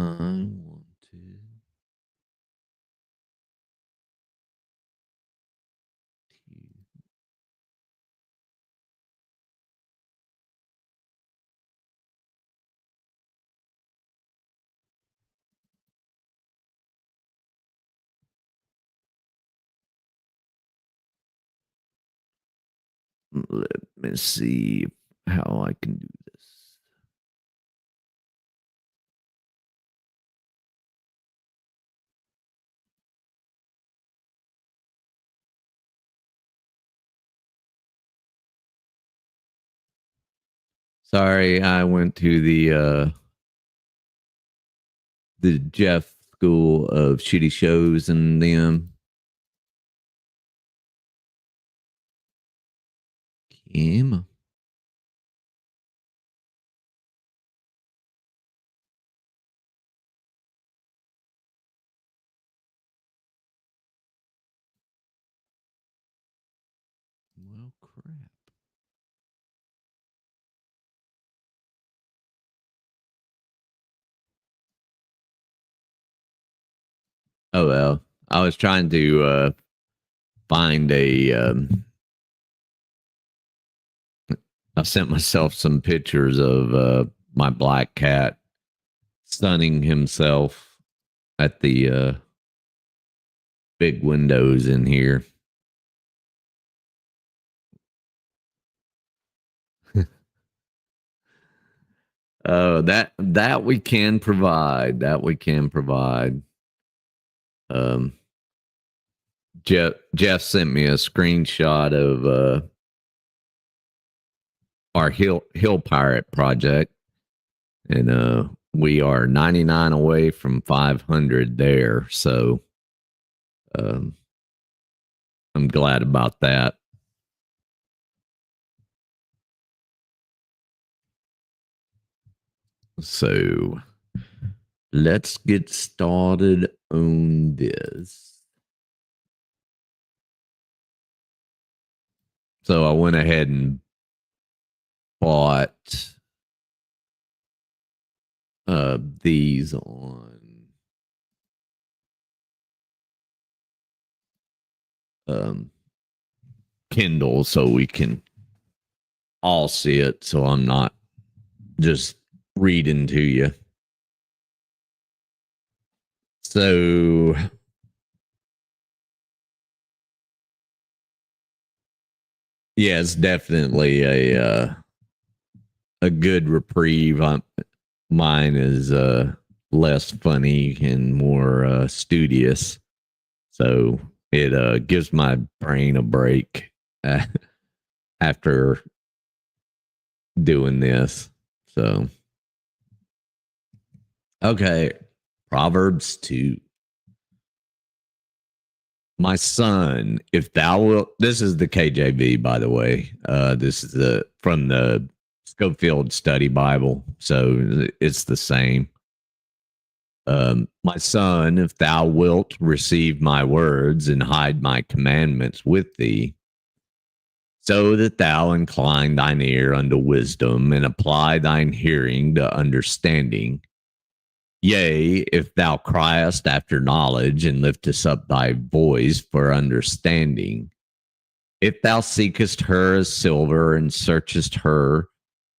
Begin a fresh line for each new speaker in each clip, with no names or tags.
wanted let me see how I can do this. Sorry, I went to the Jeff School of Shitty Shows and them. Kim. Well, crap. Oh well, I was trying to find a. I sent myself some pictures of my black cat sunning himself at the big windows in here. That we can provide. That we can provide. Um, Jeff sent me a screenshot of our Hill Pirate project, and we are 99 away from 500 there. So I'm glad about that. So let's get started on this. So I went ahead and bought these on Kindle so we can all see it, so I'm not just reading to you. So yeah, it's definitely a good reprieve. Mine is less funny and more studious, so it gives my brain a break after doing this. So okay, Proverbs 2. My son, if thou wilt, this is the KJV, by the way. This is from the Schofield Study Bible, so it's the same. My son, if thou wilt receive my words and hide my commandments with thee, so that thou incline thine ear unto wisdom and apply thine hearing to understanding. Yea, if thou criest after knowledge and liftest up thy voice for understanding, if thou seekest her as silver and searchest her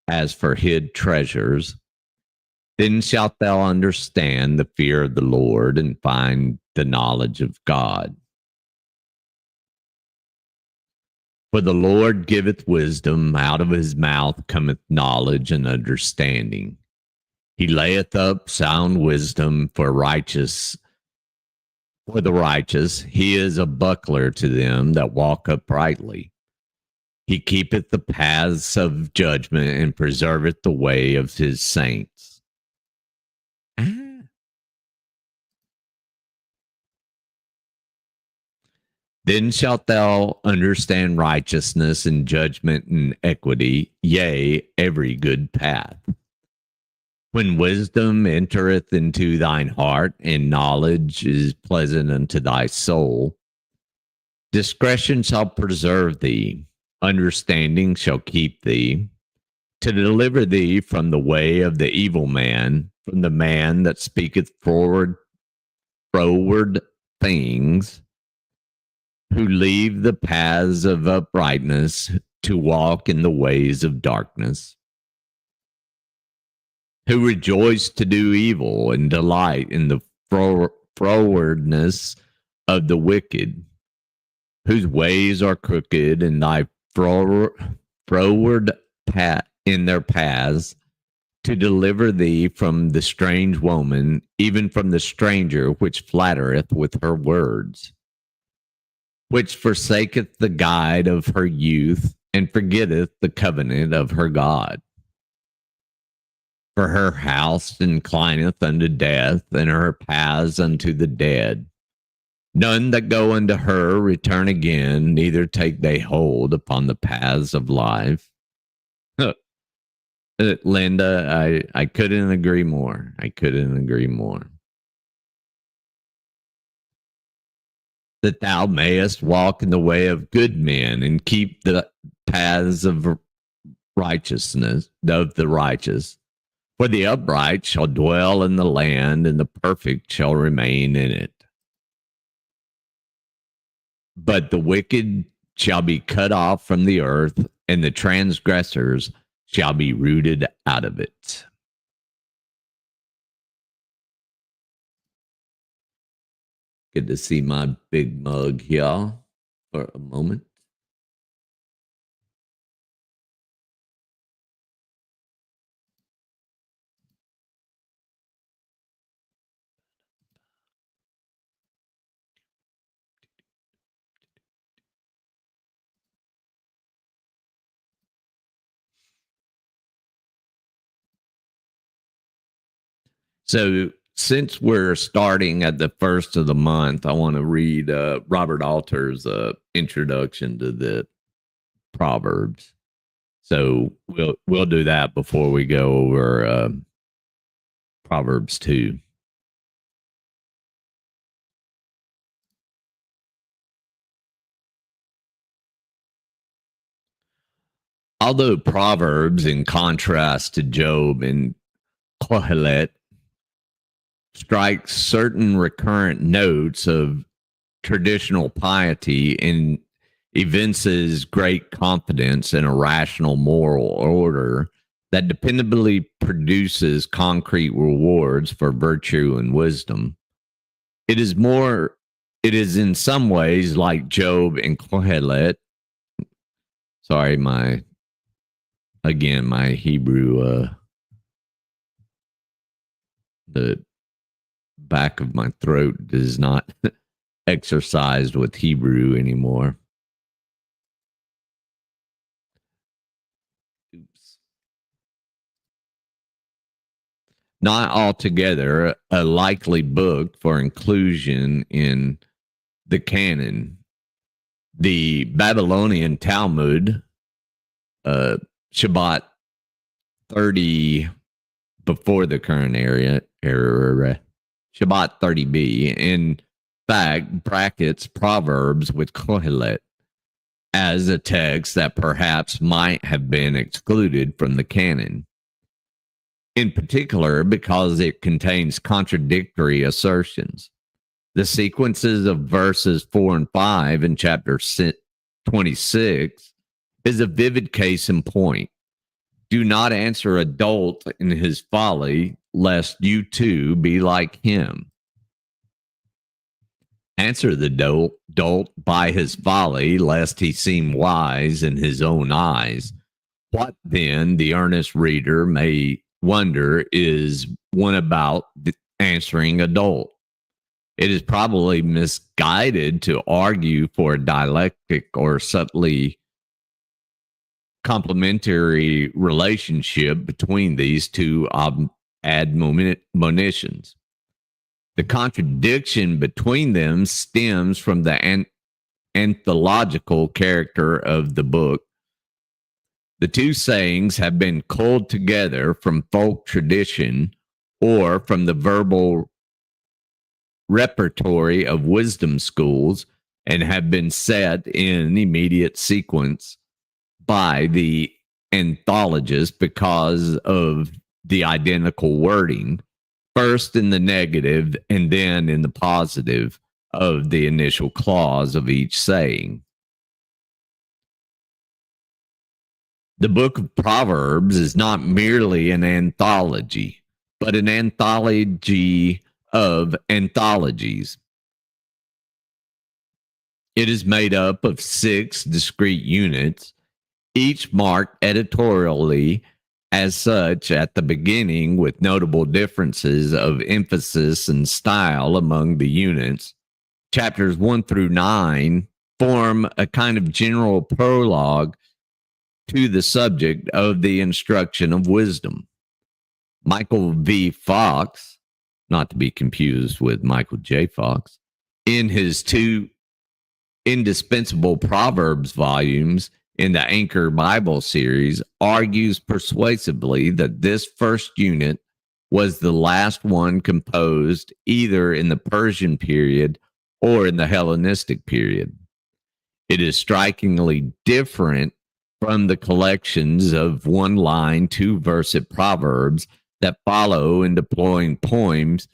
as for hid treasures, then shalt thou understand the fear of the Lord and find the knowledge of God. For the Lord giveth wisdom, out of his mouth cometh knowledge and understanding. He layeth up sound wisdom for the righteous. He is a buckler to them that walk uprightly. He keepeth the paths of judgment and preserveth the way of his saints. Then shalt thou understand righteousness and judgment and equity, yea, every good path. When wisdom entereth into thine heart, and knowledge is pleasant unto thy soul, discretion shall preserve thee, understanding shall keep thee, to deliver thee from the way of the evil man, from the man that speaketh froward things, who leave the paths of uprightness to walk in the ways of darkness, who rejoice to do evil and delight in the frowardness of the wicked, whose ways are crooked, and thy froward path in their paths, to deliver thee from the strange woman, even from the stranger which flattereth with her words, which forsaketh the guide of her youth, and forgetteth the covenant of her God. For her house inclineth unto death, and her paths unto the dead. None that go unto her return again, neither take they hold upon the paths of life. Linda, I couldn't agree more. I couldn't agree more. That thou mayest walk in the way of good men and keep the paths of righteousness, of the righteous. For the upright shall dwell in the land, and the perfect shall remain in it. But the wicked shall be cut off from the earth, and the transgressors shall be rooted out of it. Good to see my big mug here for a moment. So, since we're starting at the first of the month, I want to read Robert Alter's introduction to the Proverbs. So we'll do that before we go over Proverbs 2. Although Proverbs, in contrast to Job and Kohelet, strikes certain recurrent notes of traditional piety and evinces great confidence in a rational moral order that dependably produces concrete rewards for virtue and wisdom. It is in some ways like Job and Kohelet. Sorry, my Hebrew, the back of my throat is not exercised with Hebrew anymore. Oops. Not altogether a likely book for inclusion in the canon. The Babylonian Talmud, Shabbat 30 before the current era, Shabbat 30b, in fact, brackets Proverbs with Kohelet as a text that perhaps might have been excluded from the canon. In particular, because it contains contradictory assertions. The sequences of verses 4 and 5 in chapter 26 is a vivid case in point. Do not answer a dolt in his folly, lest you too be like him. Answer the dolt by his folly, lest he seem wise in his own eyes. What then, the earnest reader may wonder, is one about answering a dolt? It is probably misguided to argue for a dialectic or subtly complementary relationship between these two admonitions. The contradiction between them stems from the anthological character of the book. The two sayings have been culled together from folk tradition or from the verbal repertory of wisdom schools and have been set in immediate sequence by the anthologist because of the identical wording. first in the negative and then in the positive of the initial clause of each saying. The book of Proverbs is not merely an anthology, but an anthology of anthologies. It is made up of 6 discrete units, each marked editorially as such at the beginning, with notable differences of emphasis and style among the units. Chapters 1 through 9 form a kind of general prologue to the subject of the instruction of wisdom. Michael V. Fox, not to be confused with Michael J. Fox, in his 2 indispensable Proverbs volumes in the Anchor Bible series, argues persuasively that this first unit was the last one composed either in the Persian period or in the Hellenistic period. It is strikingly different from the collections of 1-line, 2-verset proverbs that follow in deploying poems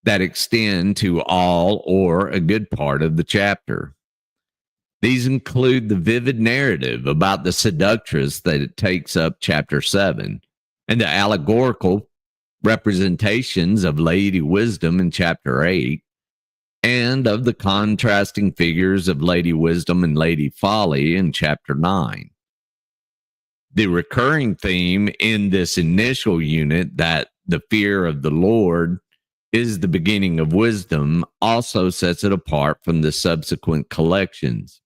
that extend to all or a good part of the chapter. These include the vivid narrative about the seductress that it takes up chapter 7, and the allegorical representations of Lady Wisdom in chapter 8, and of the contrasting figures of Lady Wisdom and Lady Folly in chapter 9. The recurring theme in this initial unit, that the fear of the Lord is the beginning of wisdom, also sets it apart from the subsequent collections,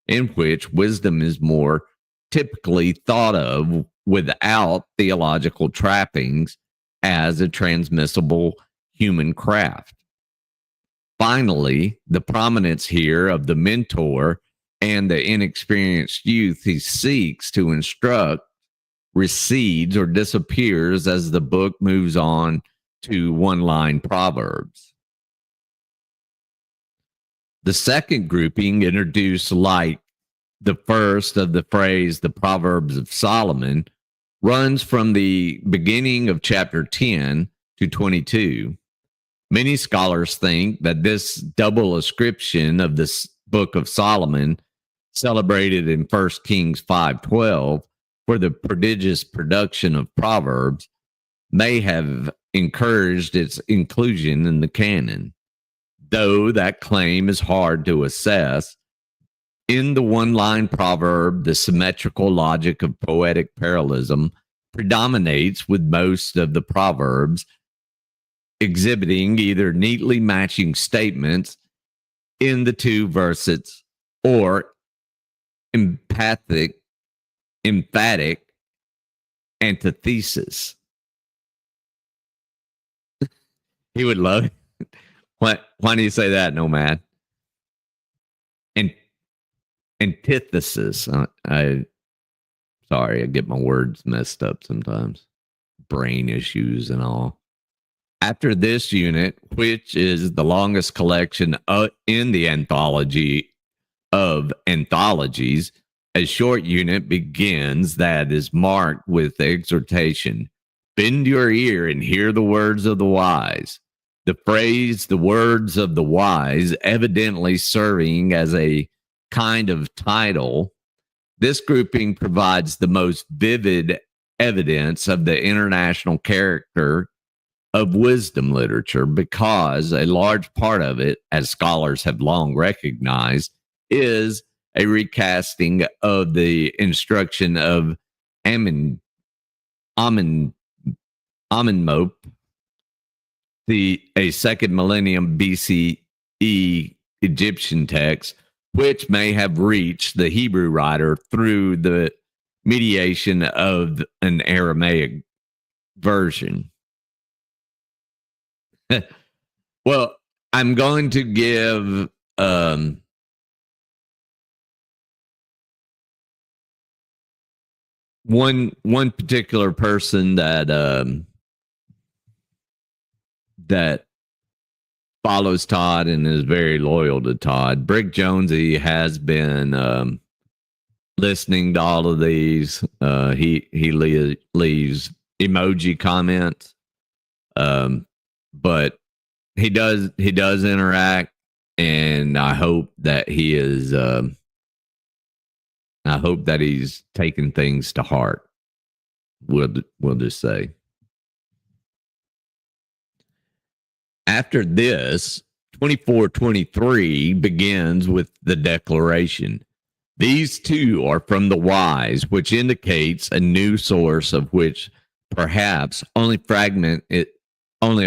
in which wisdom is more typically thought of without theological trappings as a transmissible human craft. Finally, the prominence here of the mentor and the inexperienced youth he seeks to instruct recedes or disappears as the book moves on to 1-line proverbs. The second grouping, introduced like the first of the phrase, the Proverbs of Solomon, runs from the beginning of chapter 10 to 22. Many scholars think that this double ascription of this book of Solomon, celebrated in 1 Kings 5:12, for the prodigious production of Proverbs, may have encouraged its inclusion in the canon. Though that claim is hard to assess, in the 1-line proverb, the symmetrical logic of poetic parallelism predominates with most of the proverbs, exhibiting either neatly matching statements in the 2 verses or emphatic antithesis. He would love it. Why do you say that, Nomad? And antithesis. Sorry, I get my words messed up sometimes. Brain issues and all. After this unit, which is the longest collection in the anthology of anthologies, a short unit begins that is marked with exhortation. Bend your ear and hear the words of the wise. The phrase, the words of the wise, evidently serving as a kind of title. This grouping provides the most vivid evidence of the international character of wisdom literature, because a large part of it, as scholars have long recognized, is a recasting of the instruction of Amenhotep, a second millennium BCE Egyptian text, which may have reached the Hebrew writer through the mediation of an Aramaic version. Well, I'm going to give one particular person that that follows Todd and is very loyal to Todd. Brick Jonesy has been listening to all of these. He leaves emoji comments. but he does interact, and I hope that he is. I hope that he's taking things to heart. We'll just say. After this, 24:23 begins with the declaration. These two are from the wise, which indicates a new source of which perhaps only a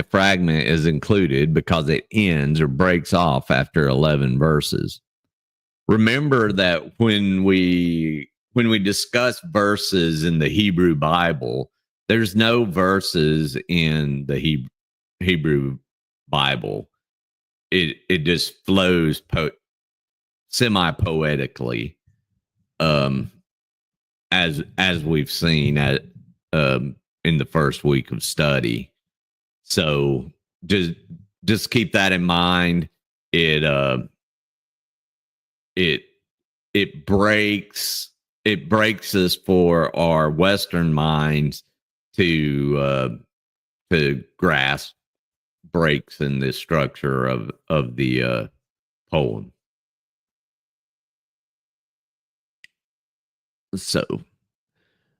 fragment is included because it ends or breaks off after 11 verses. Remember that when we discuss verses in the Hebrew Bible, there's no verses in the Hebrew Bible. It just flows semi poetically, as we've seen in the first week of study. So just keep that in mind. It it breaks us for our Western minds to grasp breaks in the structure of the poem. So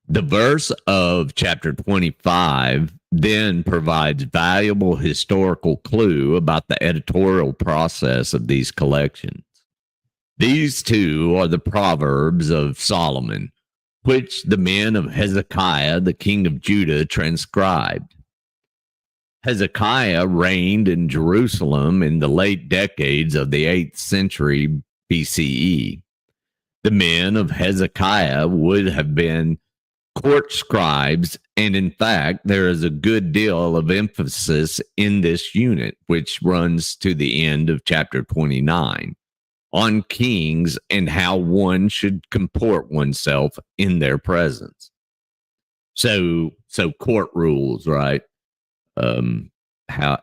the verse of chapter 25 then provides valuable historical clue about the editorial process of these collections. These two are the Proverbs of Solomon, which the men of Hezekiah, the king of Judah, transcribed. Hezekiah reigned in Jerusalem in the late decades of the 8th century BCE. The men of Hezekiah would have been court scribes, and in fact, there is a good deal of emphasis in this unit, which runs to the end of chapter 29, on kings and how one should comport oneself in their presence. So court rules, right? How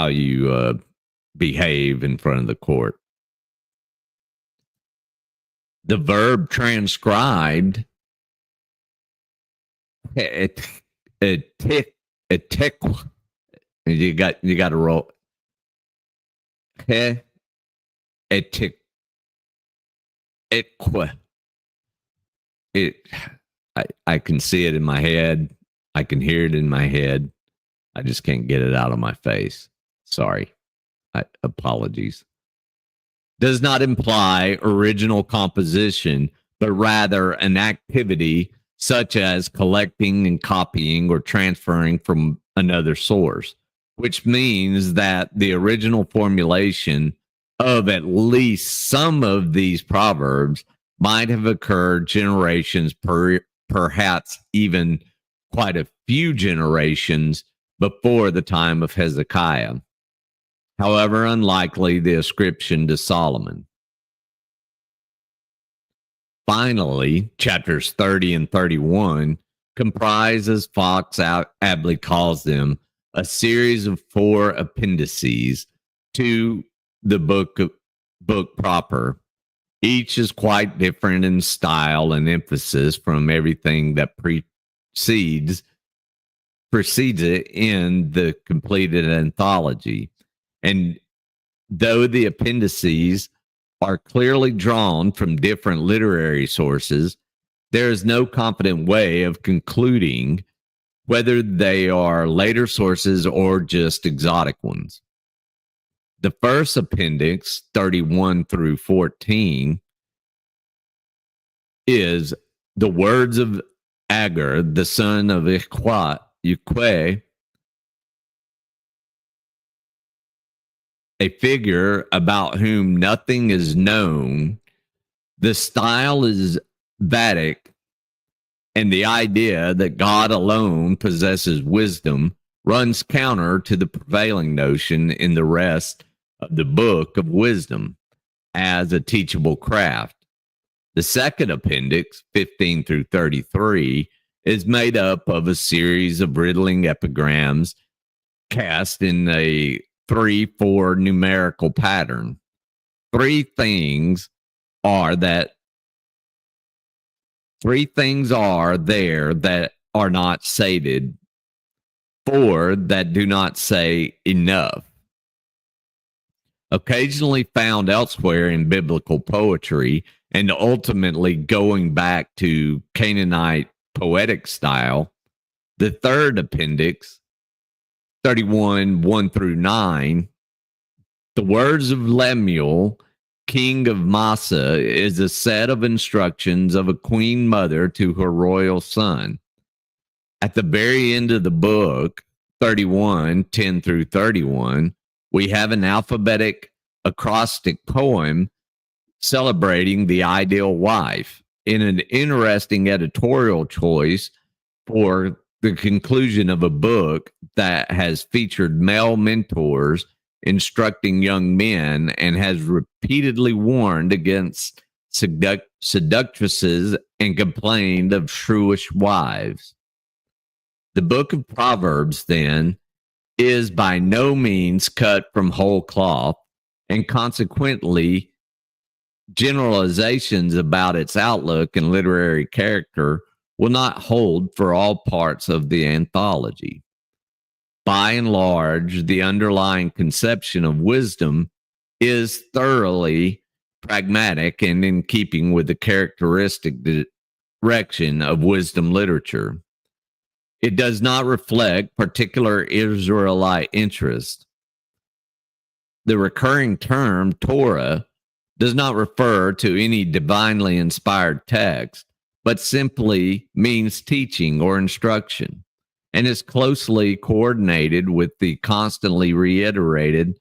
you behave in front of the court. The verb transcribed, you got to roll. I can see it in my head. I can hear it in my head. I just can't get it out of my face. Sorry. Apologies. Does not imply original composition, but rather an activity such as collecting and copying or transferring from another source, which means that the original formulation of at least some of these proverbs might have occurred generations, perhaps even quite a few generations before the time of Hezekiah. However unlikely the ascription to Solomon. Finally, chapters 30 and 31 comprise, as Fox aptly calls them, a series of 4 appendices to the book proper. Each is quite different in style and emphasis from everything that precedes it in the completed anthology. And though the appendices are clearly drawn from different literary sources, there is no confident way of concluding whether they are later sources or just exotic ones. The first appendix, 31 through 14, is the words of Agur, the son of Iqwe, a figure about whom nothing is known. The style is Vedic, and the idea that God alone possesses wisdom runs counter to the prevailing notion in the rest of the book of wisdom as a teachable craft. The second appendix, 15 through 33, is made up of a series of riddling epigrams cast in a 3-4 numerical pattern. 3 things are there that are not stated. 4 that do not say enough. Occasionally found elsewhere in biblical poetry, and ultimately going back to Canaanite poetic style, the third appendix, 31 1 through 9, the words of Lemuel, king of Massa, is a set of instructions of a queen mother to her royal son. At the very end of the book, 31 10 through 31, we have an alphabetic acrostic poem celebrating the ideal wife in an interesting editorial choice for the conclusion of a book that has featured male mentors instructing young men and has repeatedly warned against seductresses and complained of shrewish wives. The book of Proverbs, then, is by no means cut from whole cloth, and consequently, generalizations about its outlook and literary character will not hold for all parts of the anthology. By and large, the underlying conception of wisdom is thoroughly pragmatic and in keeping with the characteristic direction of wisdom literature. It does not reflect particular Israelite interest. The recurring term Torah does not refer to any divinely inspired text, but simply means teaching or instruction, and is closely coordinated with the constantly reiterated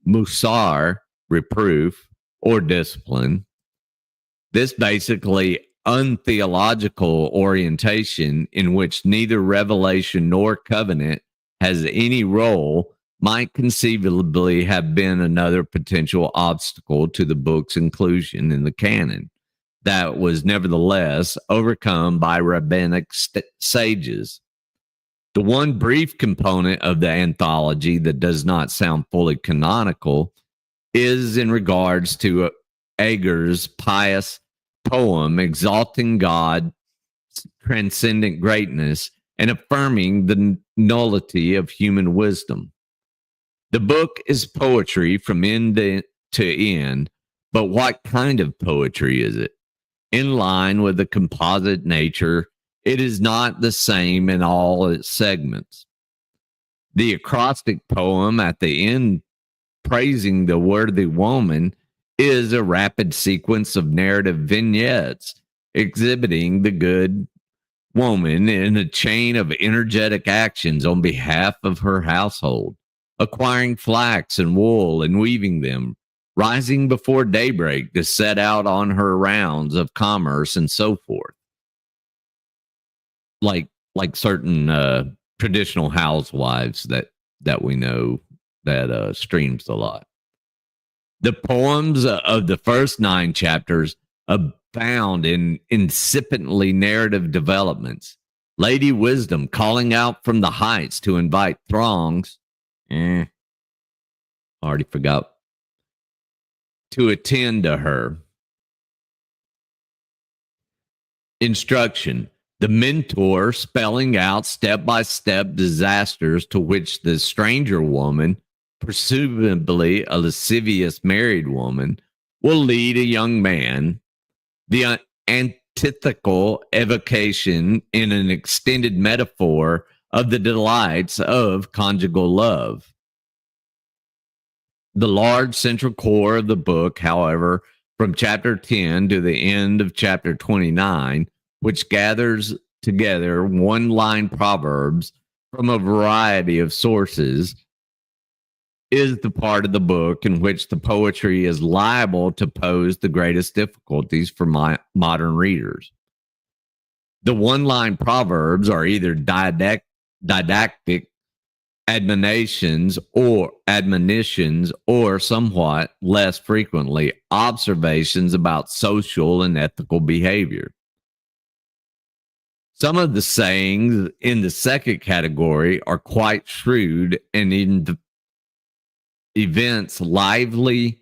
musar, reproof, or discipline. This basically untheological orientation, in which neither revelation nor covenant has any role, might conceivably have been another potential obstacle to the book's inclusion in the canon that was nevertheless overcome by rabbinic sages. The one brief component of the anthology that does not sound fully canonical is in regards to Agar's pious poem exalting God's transcendent greatness and affirming the nullity of human wisdom. The book is poetry from end to end, but what kind of poetry is it? In line with the composite nature, it is not the same in all its segments. The acrostic poem at the end, praising the worthy woman, is a rapid sequence of narrative vignettes exhibiting the good woman in a chain of energetic actions on behalf of her household, acquiring flax and wool and weaving them, rising before daybreak to set out on her rounds of commerce, and so forth. Like certain traditional housewives that we know that streams a lot. The poems of the first 9 chapters abound in incipently narrative developments. Lady Wisdom calling out from the heights to invite throngs. Already forgot. To attend to her. Instruction. The mentor spelling out step-by-step disasters to which the stranger woman, presumably a lascivious married woman, will lead a young man. The antithetical evocation in an extended metaphor of the delights of conjugal love. The large central core of the book, however, from chapter 10 to the end of chapter 29, which gathers together one-line proverbs from a variety of sources, is the part of the book in which the poetry is liable to pose the greatest difficulties for modern readers. The one-line proverbs are either didactic admonitions or somewhat less frequently observations about social and ethical behavior. Some of the sayings in the second category are quite shrewd and in events lively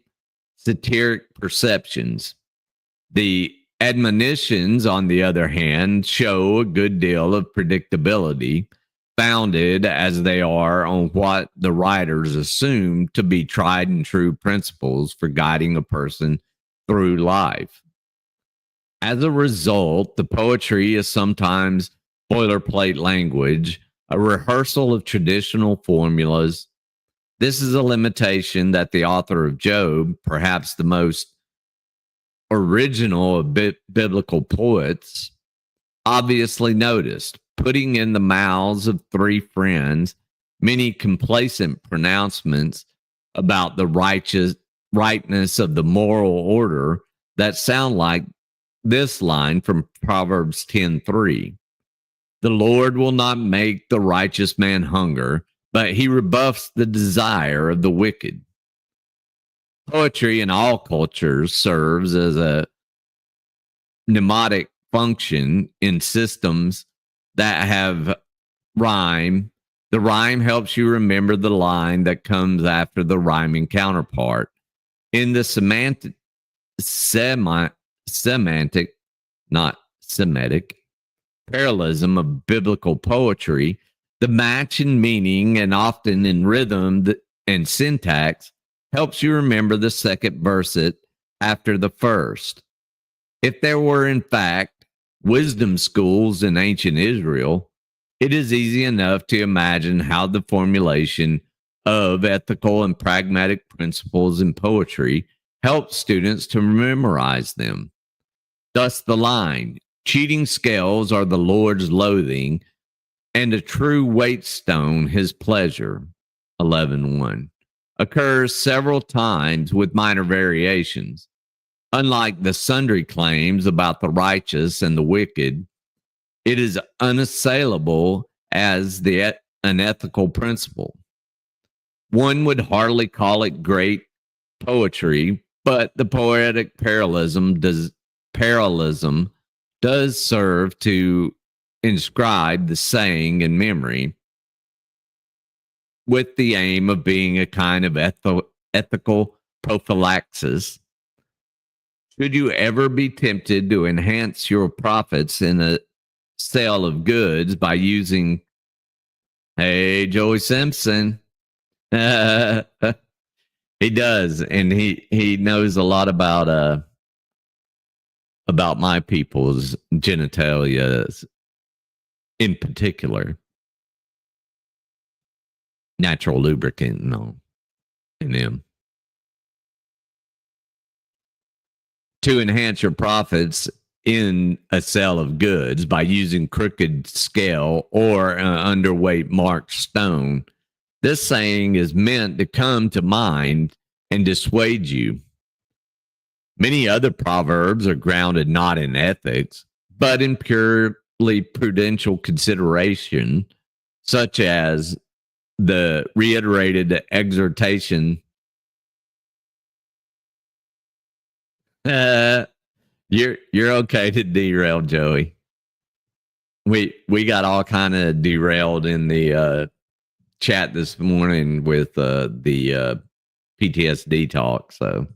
satiric perceptions. The admonitions, on the other hand, show a good deal of predictability, founded as they are on what the writers assume to be tried and true principles for guiding a person through life. As a result, the poetry is sometimes boilerplate language, a rehearsal of traditional formulas. This is a limitation that the author of Job, perhaps the most original of biblical poets, obviously noticed, putting in the mouths of three friends many complacent pronouncements about the rightness of the moral order that sound like this line from Proverbs 10:3. The Lord will not make the righteous man hunger, but he rebuffs the desire of the wicked. Poetry in all cultures serves as a mnemonic function in systems that have rhyme. The rhyme helps you remember the line that comes after the rhyming counterpart. In the semantic, not Semitic, parallelism of biblical poetry, the match in meaning and often in rhythm and syntax helps you remember the second verset after the first. If there were, in fact, wisdom schools in ancient Israel, it is easy enough to imagine how the formulation of ethical and pragmatic principles in poetry helps students to memorize them. Thus, the line, cheating scales are the Lord's loathing, and a true weight-stone his pleasure, 11:1, occurs several times with minor variations. Unlike the sundry claims about the righteous and the wicked, it is unassailable as an ethical principle. One would hardly call it great poetry, but the poetic parallelism does serve to inscribe the saying in memory with the aim of being a kind of ethical prophylaxis. Should you ever be tempted to enhance your profits in a sale of goods by using, hey, Joey Simpson, he does, and he knows a lot about my people's genitalia in particular, natural lubricant and all in them. To enhance your profits in a sale of goods by using crooked scale or an underweight marked stone. This saying is meant to come to mind and dissuade you. Many other proverbs are grounded not in ethics, but in purely prudential consideration, such as the reiterated exhortation. You're okay to derail, Joey. We got all kind of derailed in the chat this morning with the PTSD talk, so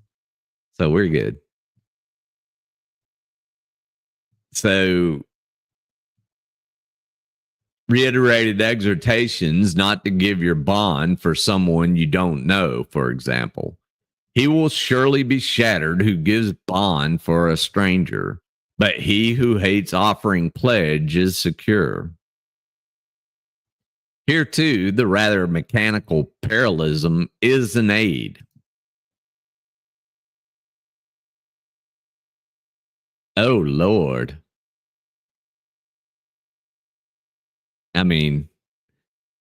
we're good. So reiterated exhortations not to give your bond for someone you don't know, for example. He will surely be shattered who gives bond for a stranger, but he who hates offering pledge is secure. Here, too, the rather mechanical parallelism is an aid. Oh, Lord. I mean,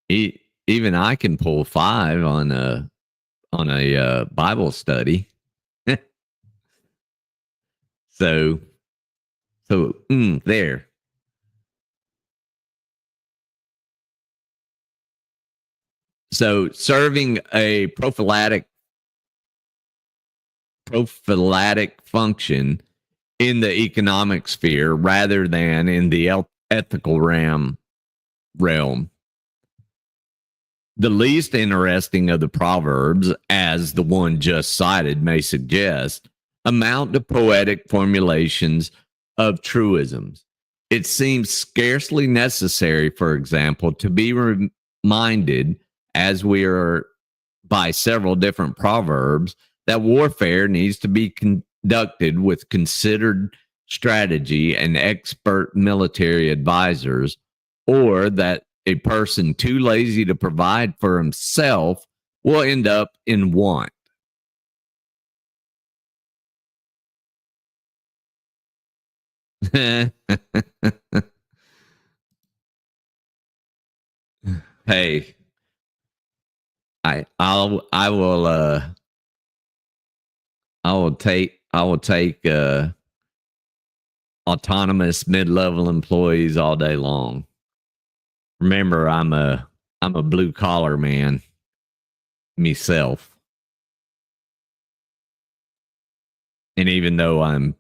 even I can pull 5 on a Bible study. so there. So serving a prophylactic function in the economic sphere rather than in the ethical realm. The least interesting of the proverbs, as the one just cited may suggest, amount to poetic formulations of truisms. It seems scarcely necessary, for example, to be reminded, as we are by several different proverbs, that warfare needs to be conducted with considered strategy and expert military advisors, or that a person too lazy to provide for himself will end up in want. Hey, I will take autonomous mid-level employees all day long. Remember, I'm a blue collar man myself. And even though I'm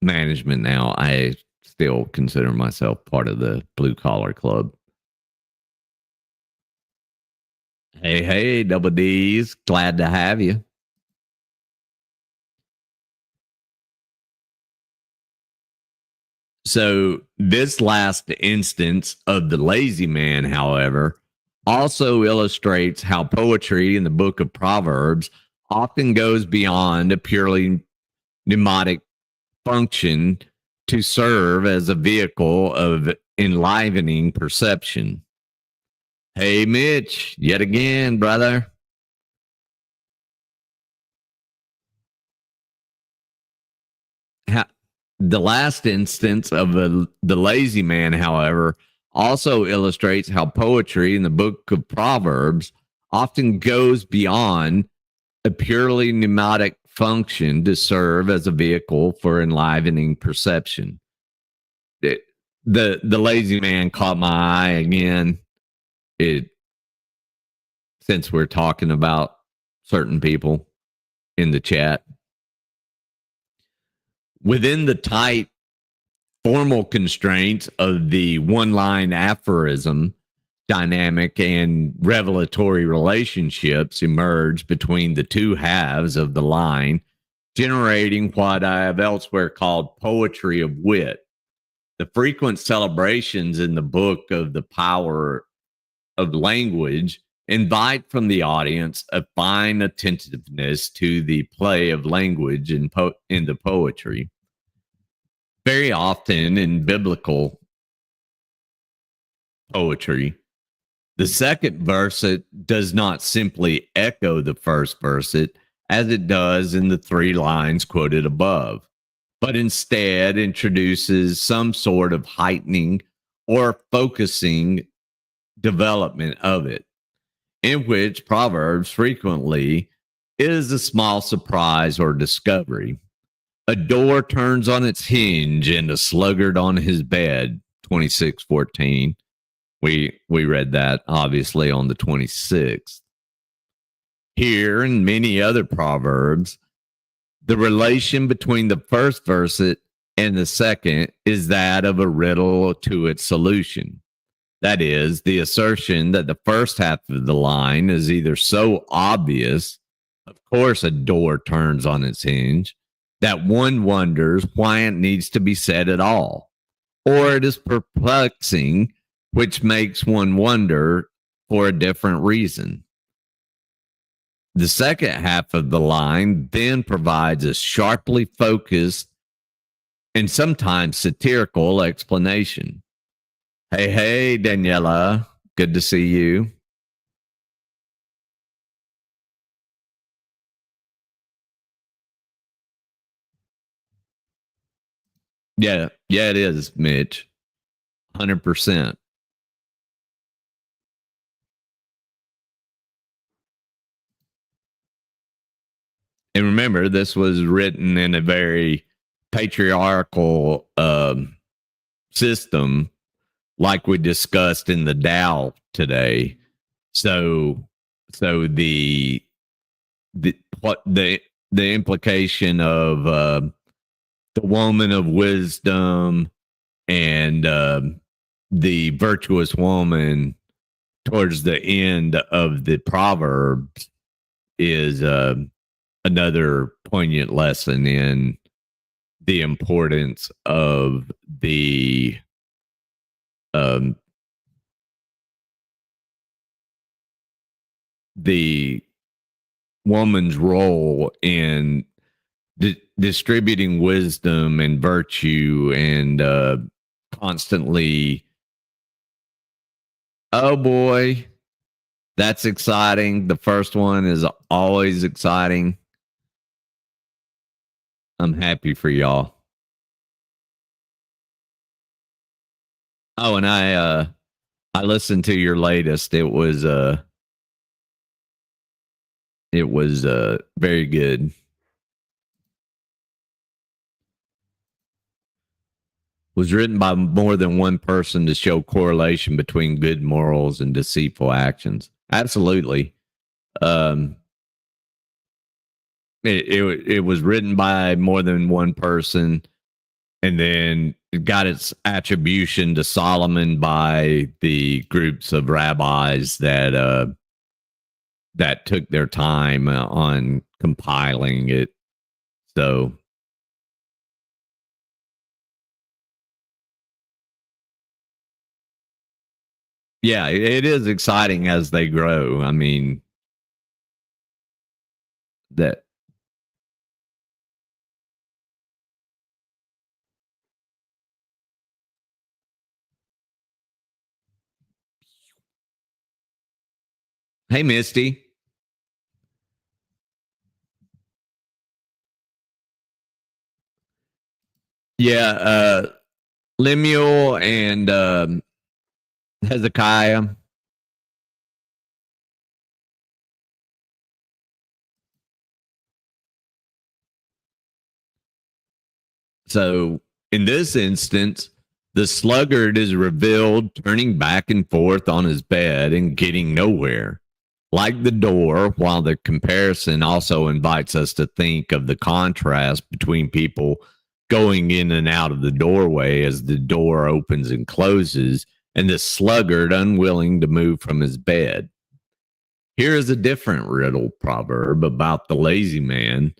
management now, I still consider myself part of the blue collar club. Hey, hey, double D's. Glad to have you. So, this last instance of the lazy man, however, also illustrates how poetry in the book of Proverbs often goes beyond a purely mnemonic function to serve as a vehicle of enlivening perception. Hey, Mitch, yet again, brother. The last instance of the lazy man, however, also illustrates how poetry in the book of Proverbs often goes beyond a purely mnemonic function to serve as a vehicle for enlivening perception. It, the lazy man caught my eye again. It since we're talking about certain people in the chat within the tight formal constraints of the one line aphorism, dynamic and revelatory relationships emerge between the two halves of the line, generating what I have elsewhere called poetry of wit. The frequent celebrations in the book of the power of language invite from the audience a fine attentiveness to the play of language in the poetry. Very often in biblical poetry, the second verset does not simply echo the first verset as it does in the 3 lines quoted above, but instead introduces some sort of heightening or focusing development of it, in which Proverbs frequently is a small surprise or discovery. A door turns on its hinge and a sluggard on his bed, 26:14. We read that obviously on the 26th. Here and many other proverbs, the relation between the first verset and the second is that of a riddle to its solution. That is, the assertion that the first half of the line is either so obvious, of course, a door turns on its hinge, that one wonders why it needs to be said at all, or it is perplexing, which makes one wonder for a different reason. The second half of the line then provides a sharply focused and sometimes satirical explanation. Hey, hey, Daniela. Good to see you. Yeah, yeah, it is, Mitch. 100%. And remember, this was written in a very patriarchal system, like we discussed in the Tao today. So, so the what the implication of the woman of wisdom and the virtuous woman towards the end of the proverbs is another poignant lesson in the importance of the um, the woman's role in distributing wisdom and virtue and constantly, oh boy, that's exciting. The first one is always exciting. I'm happy for y'all. Oh, and I listened to your latest. It was very good. Was written by more than one person to show correlation between good morals and deceitful actions. Absolutely. Um, it was written by more than one person, and then it got its attribution to Solomon by the groups of rabbis that took their time on compiling it. So yeah, it is exciting as they grow. I mean, that. Hey, Misty. Yeah, Lemuel and Hezekiah. So in this instance, the sluggard is revealed turning back and forth on his bed and getting nowhere. Like the door, while the comparison also invites us to think of the contrast between people going in and out of the doorway as the door opens and closes, and the sluggard unwilling to move from his bed. Here is a different riddle proverb about the lazy man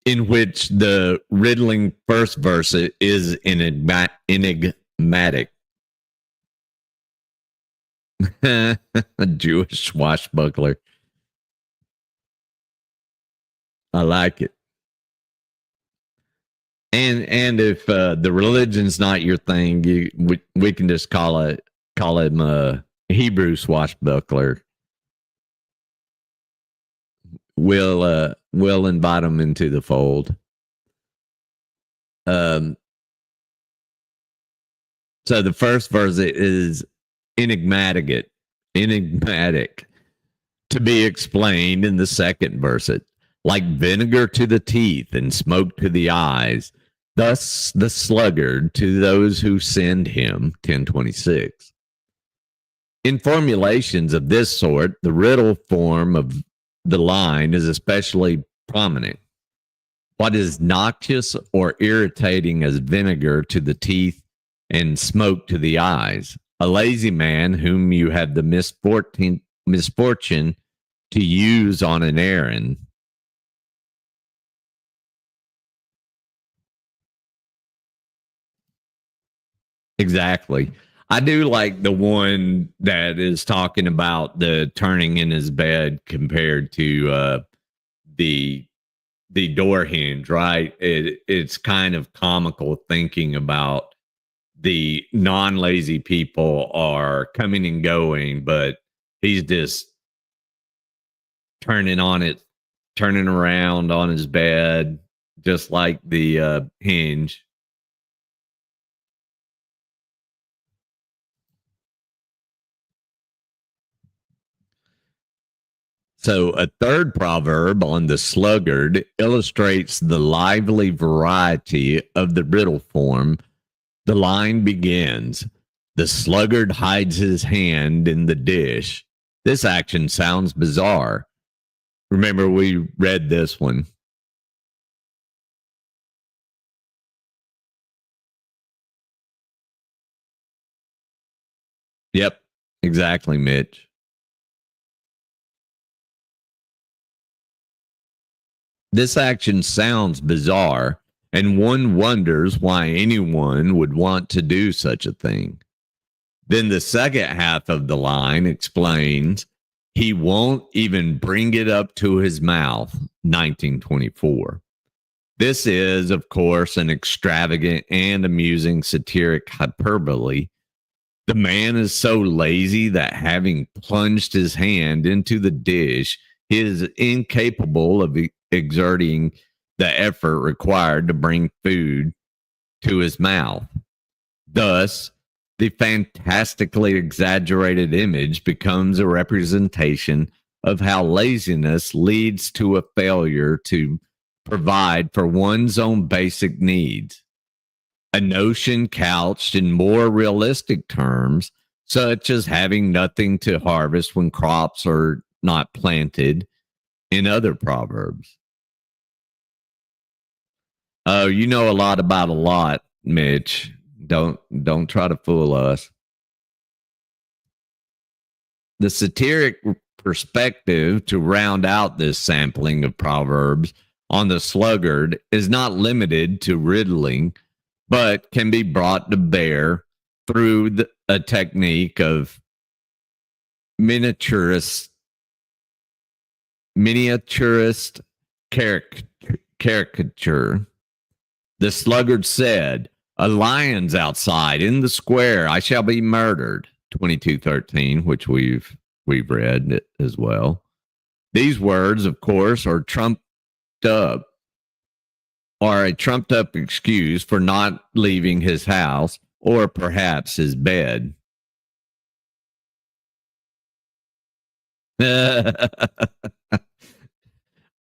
in which the riddling first verse is enigmatic. A Jewish swashbuckler. I like it. And if the religion's not your thing, we can just call him a Hebrew swashbuckler. We'll invite him into the fold. Um, so the first verse is enigmatic to be explained in the second verse. It like vinegar to the teeth and smoke to the eyes. Thus the sluggard to those who send him. 1026. In formulations of this sort, the riddle form of the line is especially prominent. What is noxious or irritating as vinegar to the teeth and smoke to the eyes? A lazy man whom you have the misfortune to use on an errand. Exactly. I do like the one that is talking about the turning in his bed compared to the the door hinge, right? It's kind of comical thinking about the non-lazy people are coming and going, but he's just turning on it, turning around on his bed, just like the hinge. So, a third proverb on the sluggard illustrates the lively variety of the riddle form. The line begins: the sluggard hides his hand in the dish. This action sounds bizarre. Remember, we read this one. Yep, exactly, Mitch. This action sounds bizarre, and one wonders why anyone would want to do such a thing. Then the second half of the line explains he won't even bring it up to his mouth, 1924. This is, of course, an extravagant and amusing satiric hyperbole. The man is so lazy that having plunged his hand into the dish, he is incapable of exerting the effort required to bring food to his mouth. Thus, the fantastically exaggerated image becomes a representation of how laziness leads to a failure to provide for one's own basic needs. A notion couched in more realistic terms, such as having nothing to harvest when crops are not planted, in other proverbs. Oh, you know a lot about a lot, Mitch. Don't try to fool us. The satiric perspective to round out this sampling of proverbs on the sluggard is not limited to riddling, but can be brought to bear through a technique of miniaturist caricature. The sluggard said, "A lion's outside in the square. I shall be murdered." 22:13, which we've read as well. These words, of course, are a trumped up excuse for not leaving his house or perhaps his bed.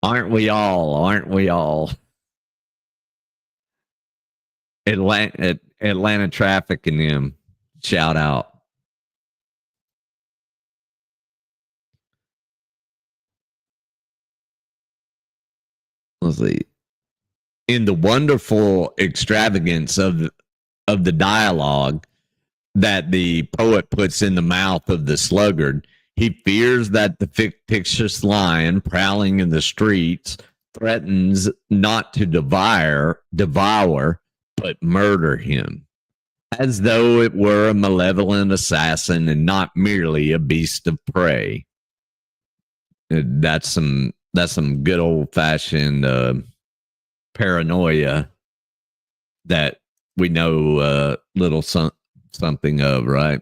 Aren't we all? Aren't we all? Atlanta traffic and them. Shout out. Let's see. In the wonderful extravagance of the dialogue that the poet puts in the mouth of the sluggard, he fears that the fictitious lion prowling in the streets threatens not to devour, but murder him, as though it were a malevolent assassin and not merely a beast of prey. That's some good old fashioned paranoia that we know little something of, right?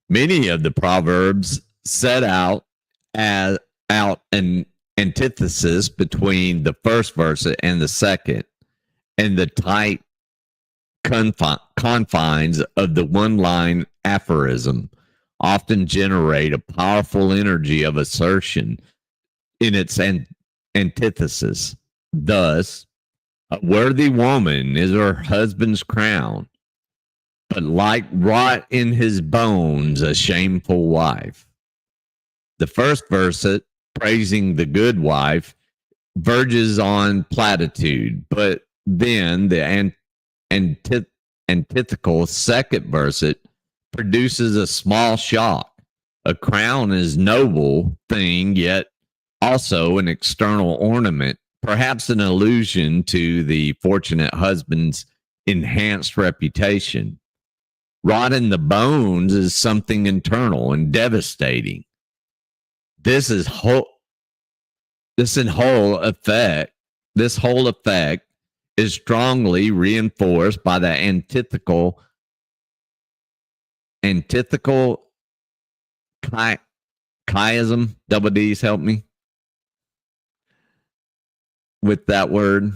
Many of the proverbs set out an antithesis between the first verse and the second, and the tight confines of the one-line aphorism often generate a powerful energy of assertion in its antithesis. Thus, a worthy woman is her husband's crown, but like rot in his bones, a shameful wife. The first verse, praising the good wife, verges on platitude, but then the antithetical second verse produces a small shock. A crown is noble thing, yet also an external ornament, perhaps an allusion to the fortunate husband's enhanced reputation. Rot in the bones is something internal and devastating. This whole effect is strongly reinforced by the antithetical chiasm. Double D's help me with that word.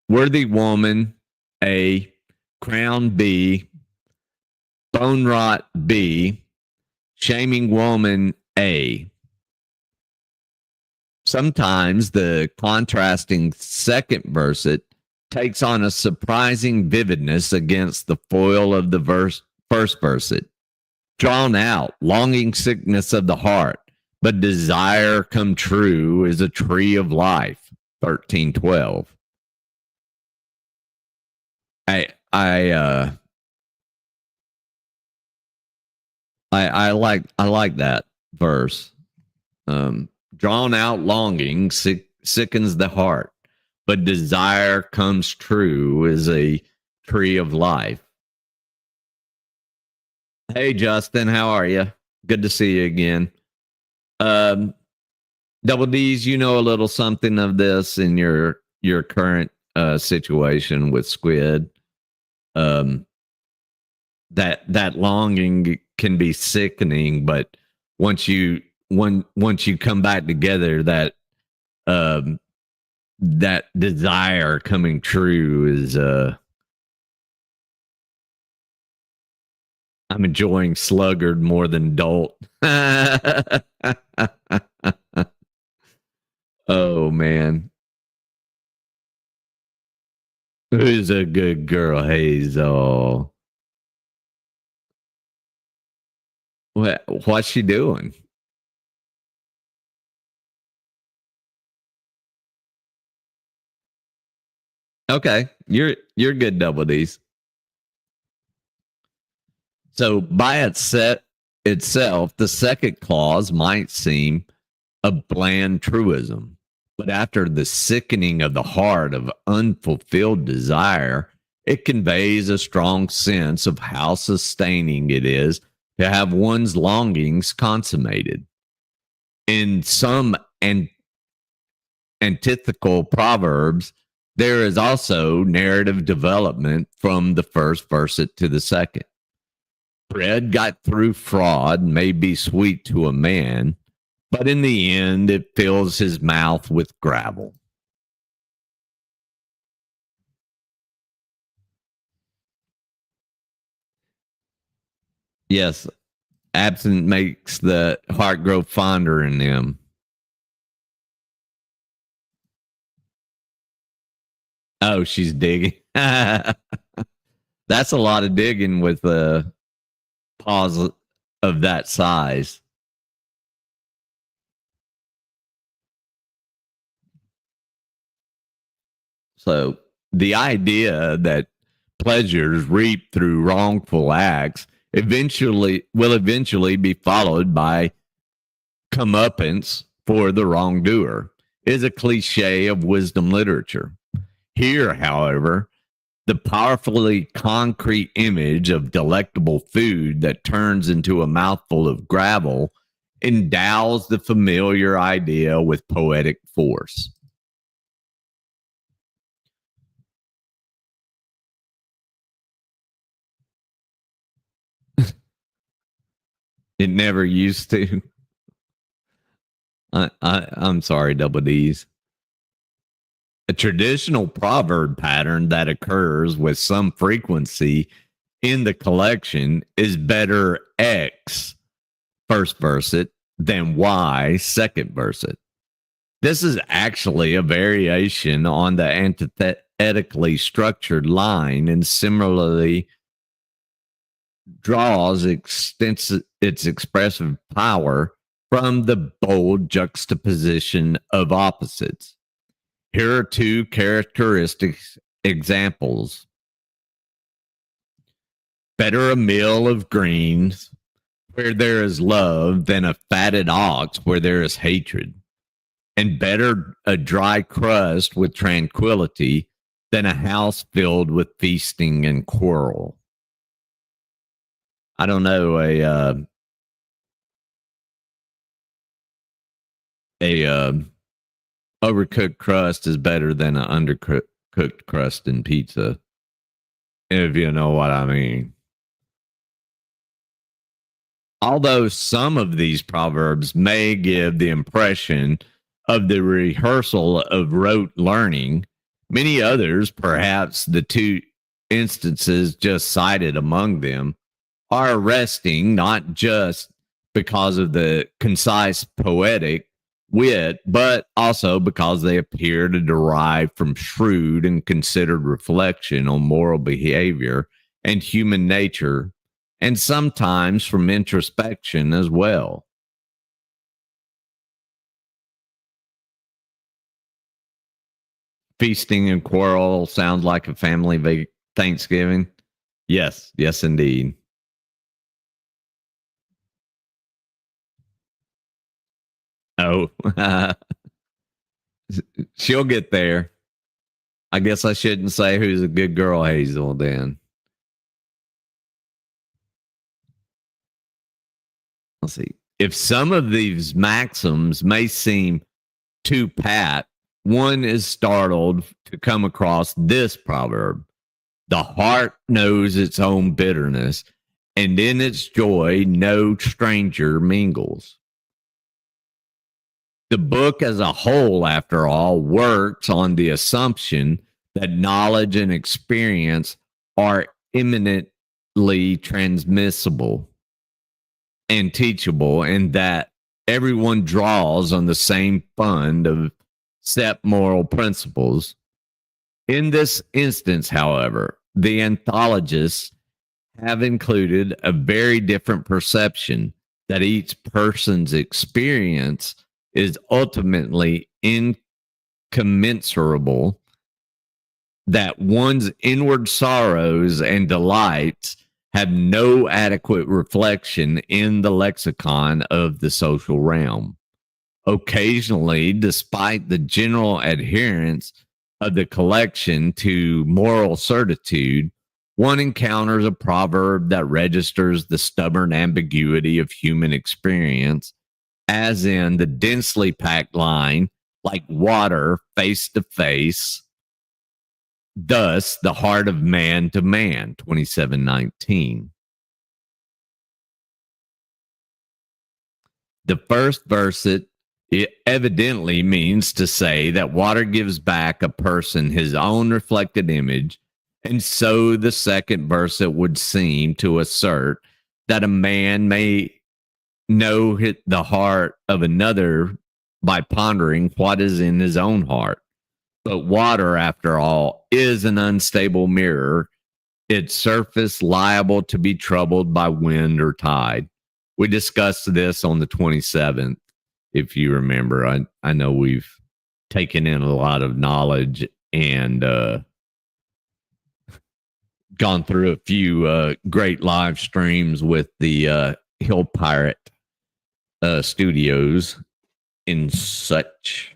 Worthy woman, A. Crown, B. Bone rot, B. Shaming woman, A. Sometimes the contrasting second verse takes on a surprising vividness against the foil of the first verse. Drawn out, longing sickness of the heart, but desire come true is a tree of life. 13:12. I like that verse. Drawn out longing, sickens the heart, but desire comes true as a tree of life. Hey, Justin, how are you? Good to see you again. Um, Double D's, you know a little something of this in your current situation with squid. Um, that longing can be sickening, but once you come back together, um, that desire coming true is I'm enjoying sluggard more than dolt. Oh man. Who's a good girl, Hazel? What's she doing? Okay, you're good, Double D's. So by itself, the second clause might seem a bland truism, but after the sickening of the heart of unfulfilled desire, it conveys a strong sense of how sustaining it is to have one's longings consummated. In some antithetical proverbs, there is also narrative development from the first verset to the second. Bread got through fraud may be sweet to a man, but in the end, it fills his mouth with gravel. Yes, absent makes the heart grow fonder in them. Oh, she's digging. That's a lot of digging with a pause of that size. So the idea that pleasures reaped through wrongful acts eventually be followed by comeuppance for the wrongdoer is a cliche of wisdom literature. Here, however, the powerfully concrete image of delectable food that turns into a mouthful of gravel endows the familiar idea with poetic force. It never used to. I'm sorry, Double D's. A traditional proverb pattern that occurs with some frequency in the collection is better X first verset than Y second verset. This is actually a variation on the antithetically structured line and similarly draws its expressive power from the bold juxtaposition of opposites. Here are two characteristic examples. Better a meal of greens where there is love than a fatted ox where there is hatred. And better a dry crust with tranquility than a house filled with feasting and quarrel. I don't know, a overcooked crust is better than an undercooked crust in pizza, if you know what I mean. Although some of these proverbs may give the impression of the rehearsal of rote learning, many others, perhaps the two instances just cited among them, are arresting not just because of the concise poetic wit, but also because they appear to derive from shrewd and considered reflection on moral behavior and human nature, and sometimes from introspection as well. Feasting and quarrel sounds like a family Thanksgiving. Yes, yes, indeed. Oh, She'll get there. I guess I shouldn't say who's a good girl, Hazel, then. Let's see. If some of these maxims may seem too pat, one is startled to come across this proverb: the heart knows its own bitterness, and in its joy no stranger mingles. The book as a whole, after all, works on the assumption that knowledge and experience are imminently transmissible and teachable, and that everyone draws on the same fund of set moral principles. In this instance, however, the anthologists have included a very different perception that each person's experience is ultimately incommensurable, that one's inward sorrows and delights have no adequate reflection in the lexicon of the social realm. Occasionally, despite the general adherence of the collection to moral certitude, one encounters a proverb that registers the stubborn ambiguity of human experience, as in the densely packed line, like water face to face, thus the heart of man to man, 27:19. The first verse, it evidently means to say that water gives back a person his own reflected image, and so the second verse, it would seem to assert that a man may know the heart of another by pondering what is in his own heart. But water, after all, is an unstable mirror, its surface liable to be troubled by wind or tide. We discussed this on the 27th, if you remember. I know we've taken in a lot of knowledge and gone through a few great live streams with the Hill Pirate studios and such.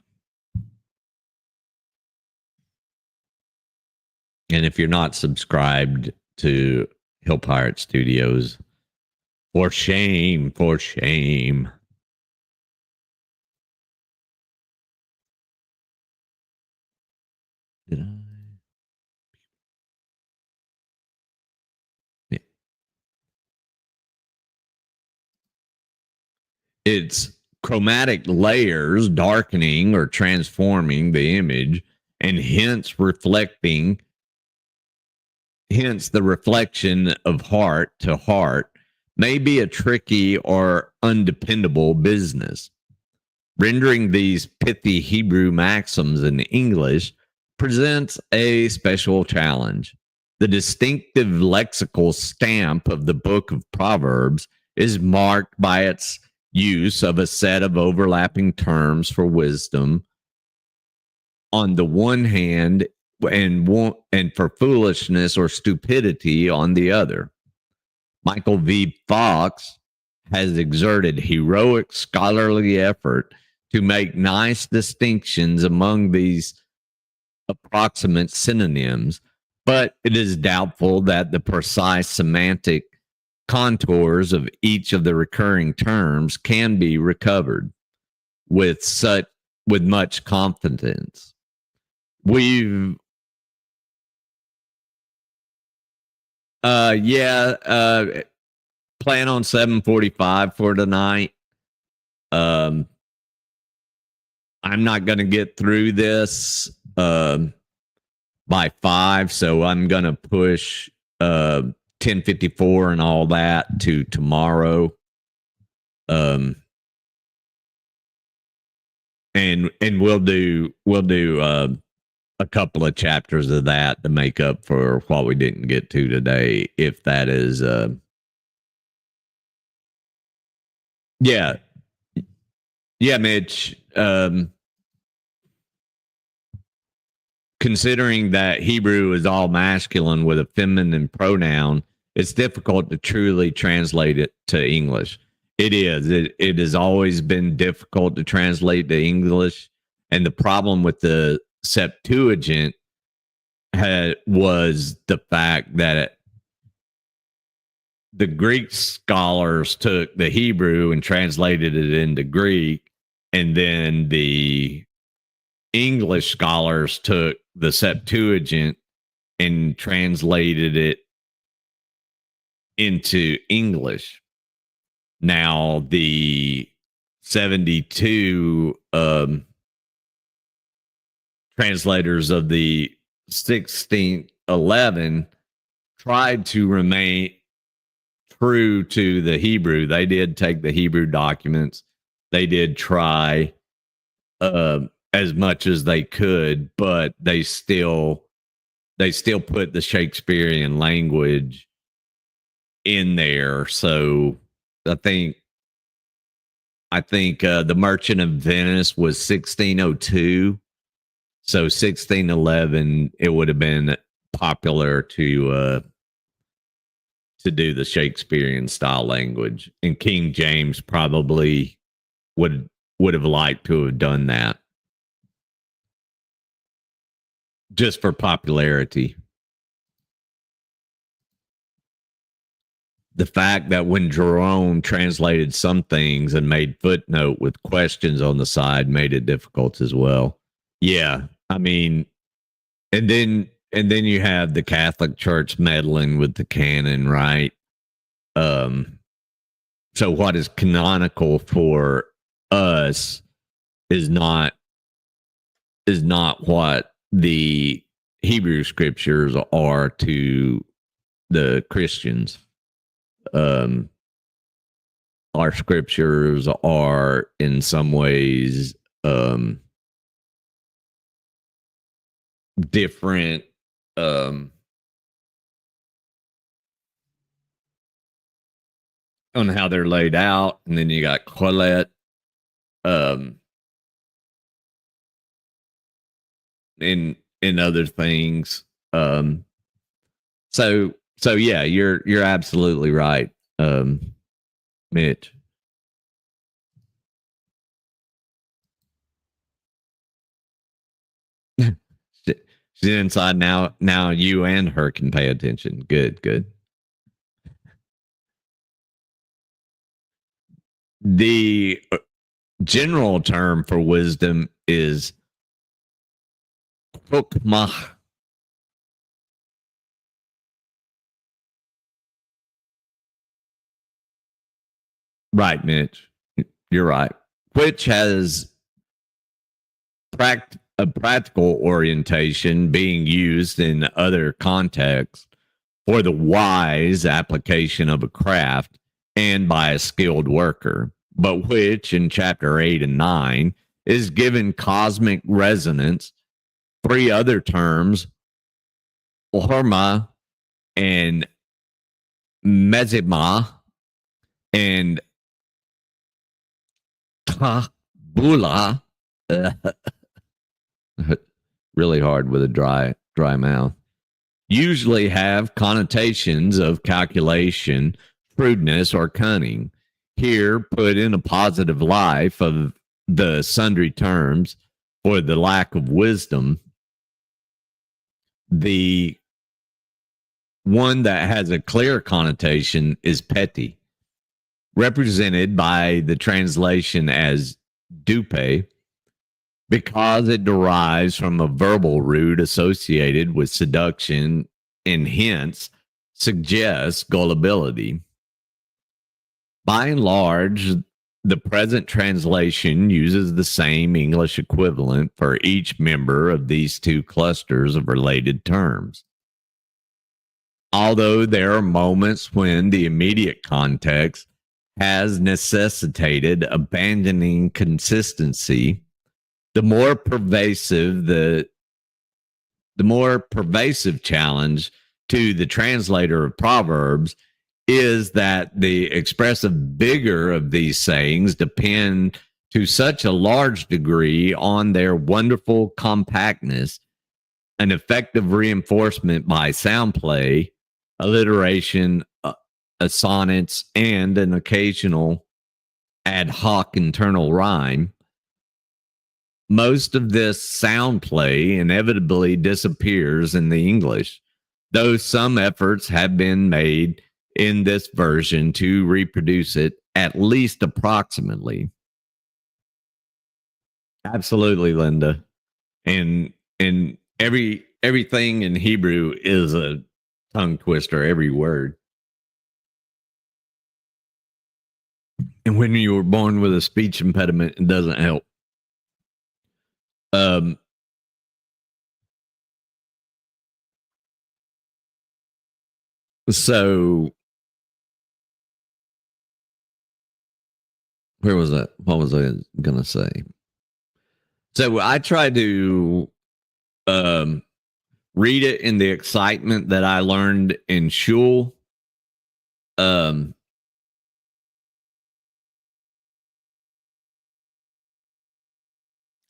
And if you're not subscribed to Hill Pirate Studios, for shame, for shame. Did I? Yeah. It's chromatic layers darkening or transforming the image, and hence the reflection of heart to heart may be a tricky or undependable business. Rendering these pithy Hebrew maxims in English presents a special challenge. The distinctive lexical stamp of the Book of Proverbs is marked by its use of a set of overlapping terms for wisdom on the one hand, and for foolishness or stupidity on the other. Michael V. Fox has exerted heroic scholarly effort to make nice distinctions among these approximate synonyms, but it is doubtful that the precise semantic contours of each of the recurring terms can be recovered with much confidence. We've plan on 7:45 for tonight. I'm not going to get through this by 5, so I'm going to push 10:54 and all that to tomorrow. And we'll do a couple of chapters of that to make up for what we didn't get to today, if that is yeah, Mitch. Considering that Hebrew is all masculine with a feminine pronoun, it's difficult to truly translate it to English. It is. It has always been difficult to translate to English. And the problem with the Septuagint was the fact that the Greek scholars took the Hebrew and translated it into Greek, and then the English scholars took the Septuagint and translated it into English. Now, the 72 translators of the 1611 tried to remain true to the Hebrew. They did take the Hebrew documents. They did try as much as they could, but they still put the Shakespearean language in there. So I think the Merchant of Venice was 1602. So 1611, it would have been popular to do the Shakespearean style language, and King James probably would have liked to have done that just for popularity. The fact that when Jerome translated some things and made footnote with questions on the side made it difficult as well. Yeah, I mean, and then you have the Catholic Church meddling with the canon, right? So what is canonical for us is not what the Hebrew scriptures are to the Christians. Our scriptures are in some ways different on how they're laid out, and then you got Colette in other things. So yeah, you're absolutely right, Mitch. She's inside now. Now you and her can pay attention. Good. The general term for wisdom is hukmah. Right, Mitch. You're right. Which has a practical orientation being used in other contexts for the wise application of a craft and by a skilled worker, but which in chapter 8 and 9 is given cosmic resonance. Three other terms, horma and mezima and tabula, really hard with a dry mouth, usually have connotations of calculation, shrewdness, or cunning. Here, put in a positive life of the sundry terms for the lack of wisdom. The one that has a clear connotation is petty, represented by the translation as dupe, because it derives from a verbal root associated with seduction and hence suggests gullibility. By and large, the present translation uses the same English equivalent for each member of these two clusters of related terms. Although there are moments when the immediate context has necessitated abandoning consistency, the more pervasive challenge to the translator of Proverbs is that the expressive vigor of these sayings depend to such a large degree on their wonderful compactness, an effective reinforcement by sound play, alliteration, sonnets, and an occasional ad hoc internal rhyme, most of this sound play inevitably disappears in the English, though some efforts have been made in this version to reproduce it at least approximately. Absolutely, Linda. And everything in Hebrew is a tongue twister, every word. And when you were born with a speech impediment, it doesn't help. Um, so where was that? What was I gonna say? So I tried to um, read it in the excitement that I learned in shul. Um,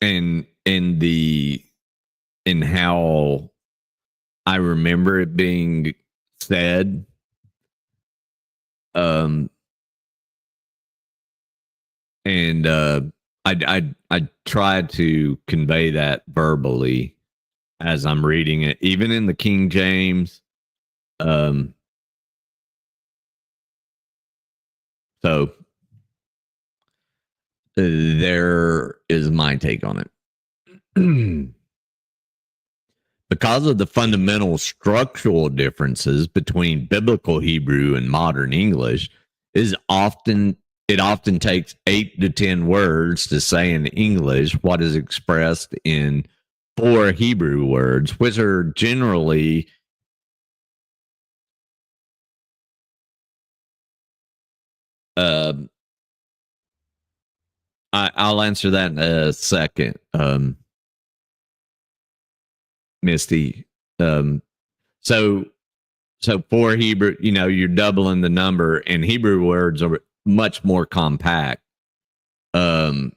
and in how I remember it being said. Um, and I try to convey that verbally as I'm reading it, even in the King James. Um, so there is my take on it. Because of the fundamental structural differences between biblical Hebrew and modern English, is often it often takes 8 to 10 words to say in English what is expressed in 4 Hebrew words, which are generally uh, I'll answer that in a second, Misty. Um, so so 4 Hebrew, you're doubling the number, and Hebrew words are much more compact. Um,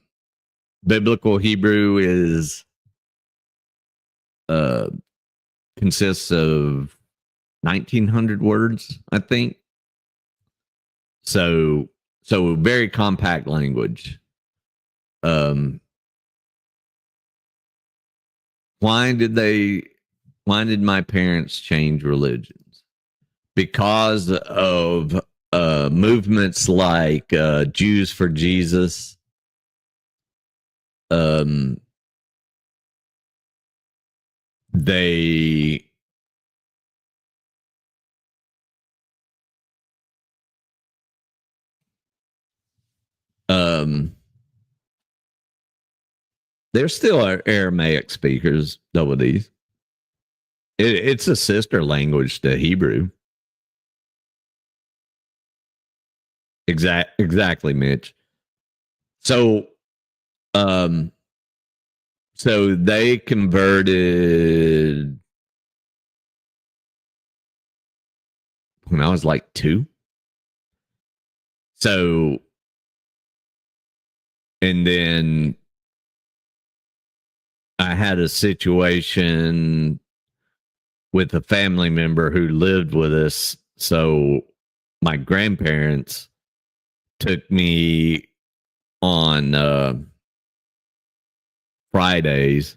Biblical Hebrew is uh, consists of 1,900 words, I think. So very compact language. Um, why did they? Why did my parents change religions? Because of movements like Jews for Jesus. Um, they um, there still are Aramaic speakers nowadays. It's a sister language to Hebrew. Exactly, Mitch. So, um, so they converted when I was like 2. So, and then I had a situation with a family member who lived with us. So, my grandparents took me on Fridays.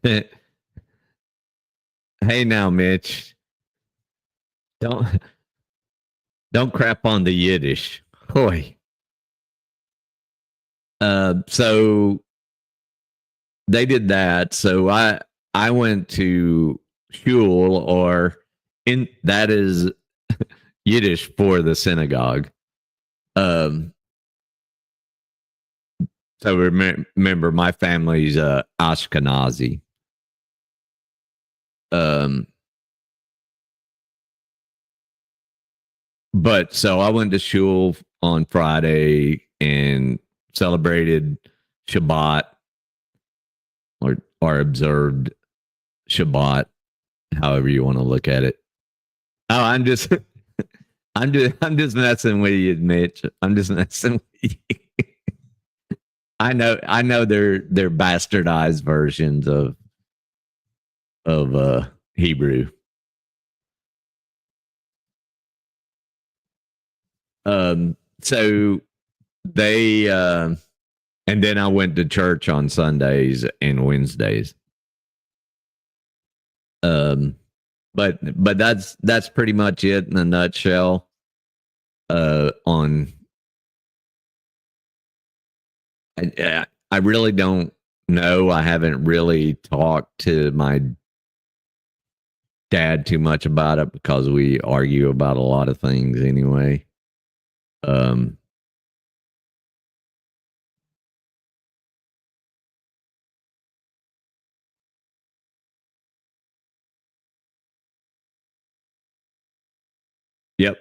Hey now, Mitch, don't don't crap on the Yiddish. Hoy. So they did that. So I went to shul, or in that is Yiddish for the synagogue. Um, so remember, my family's Ashkenazi. Um, but so I went to shul on Friday and celebrated Shabbat, or observed Shabbat, however you want to look at it. Oh, I'm just messing with you, Mitch. I'm just messing with you. I know they're bastardized versions of Hebrew. So they and then I went to church on Sundays and Wednesdays. Um, but that's pretty much it in a nutshell. On I really don't know. I haven't really talked to my dad too much about it because we argue about a lot of things anyway. Um, yep.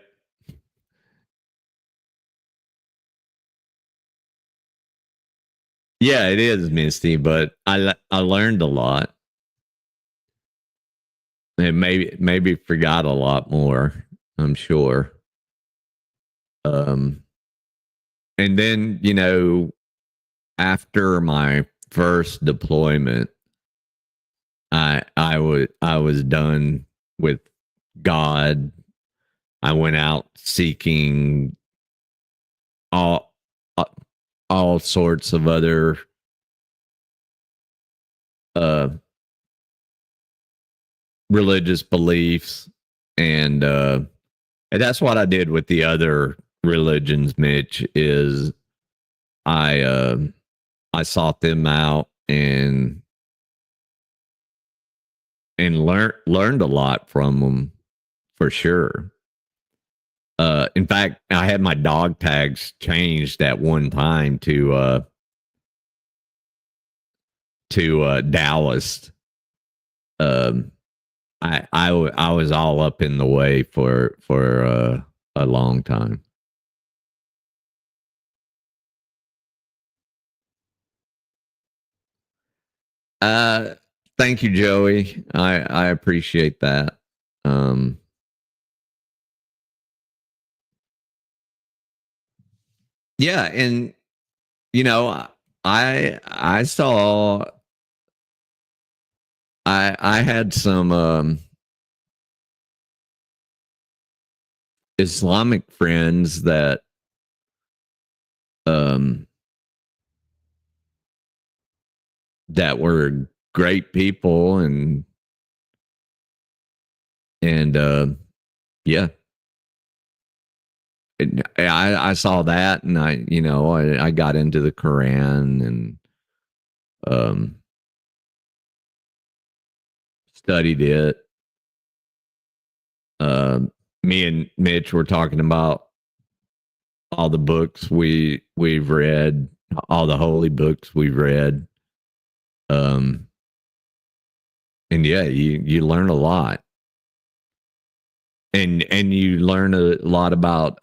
Yeah, it is misty, but I learned a lot and maybe forgot a lot more. I'm sure. Um, and then after my first deployment, I was done with God. I went out seeking all uh, all sorts of other uh religious beliefs, and that's what I did with the other religions, Mitch, is I uh I sought them out and learned a lot from them for sure. In fact, I had my dog tags changed at one time to Dallas. Um, I was all up in the way for a long time. Uh, Thank you, Joey. I appreciate that. Um, yeah, and you know, I saw I had some Islamic friends um that were great people, and yeah, I saw that, and I got into the Quran and um studied it. Me and Mitch were talking about all the books we've read, all the holy books we've read. Um, and yeah, you learn a lot, and you learn a lot about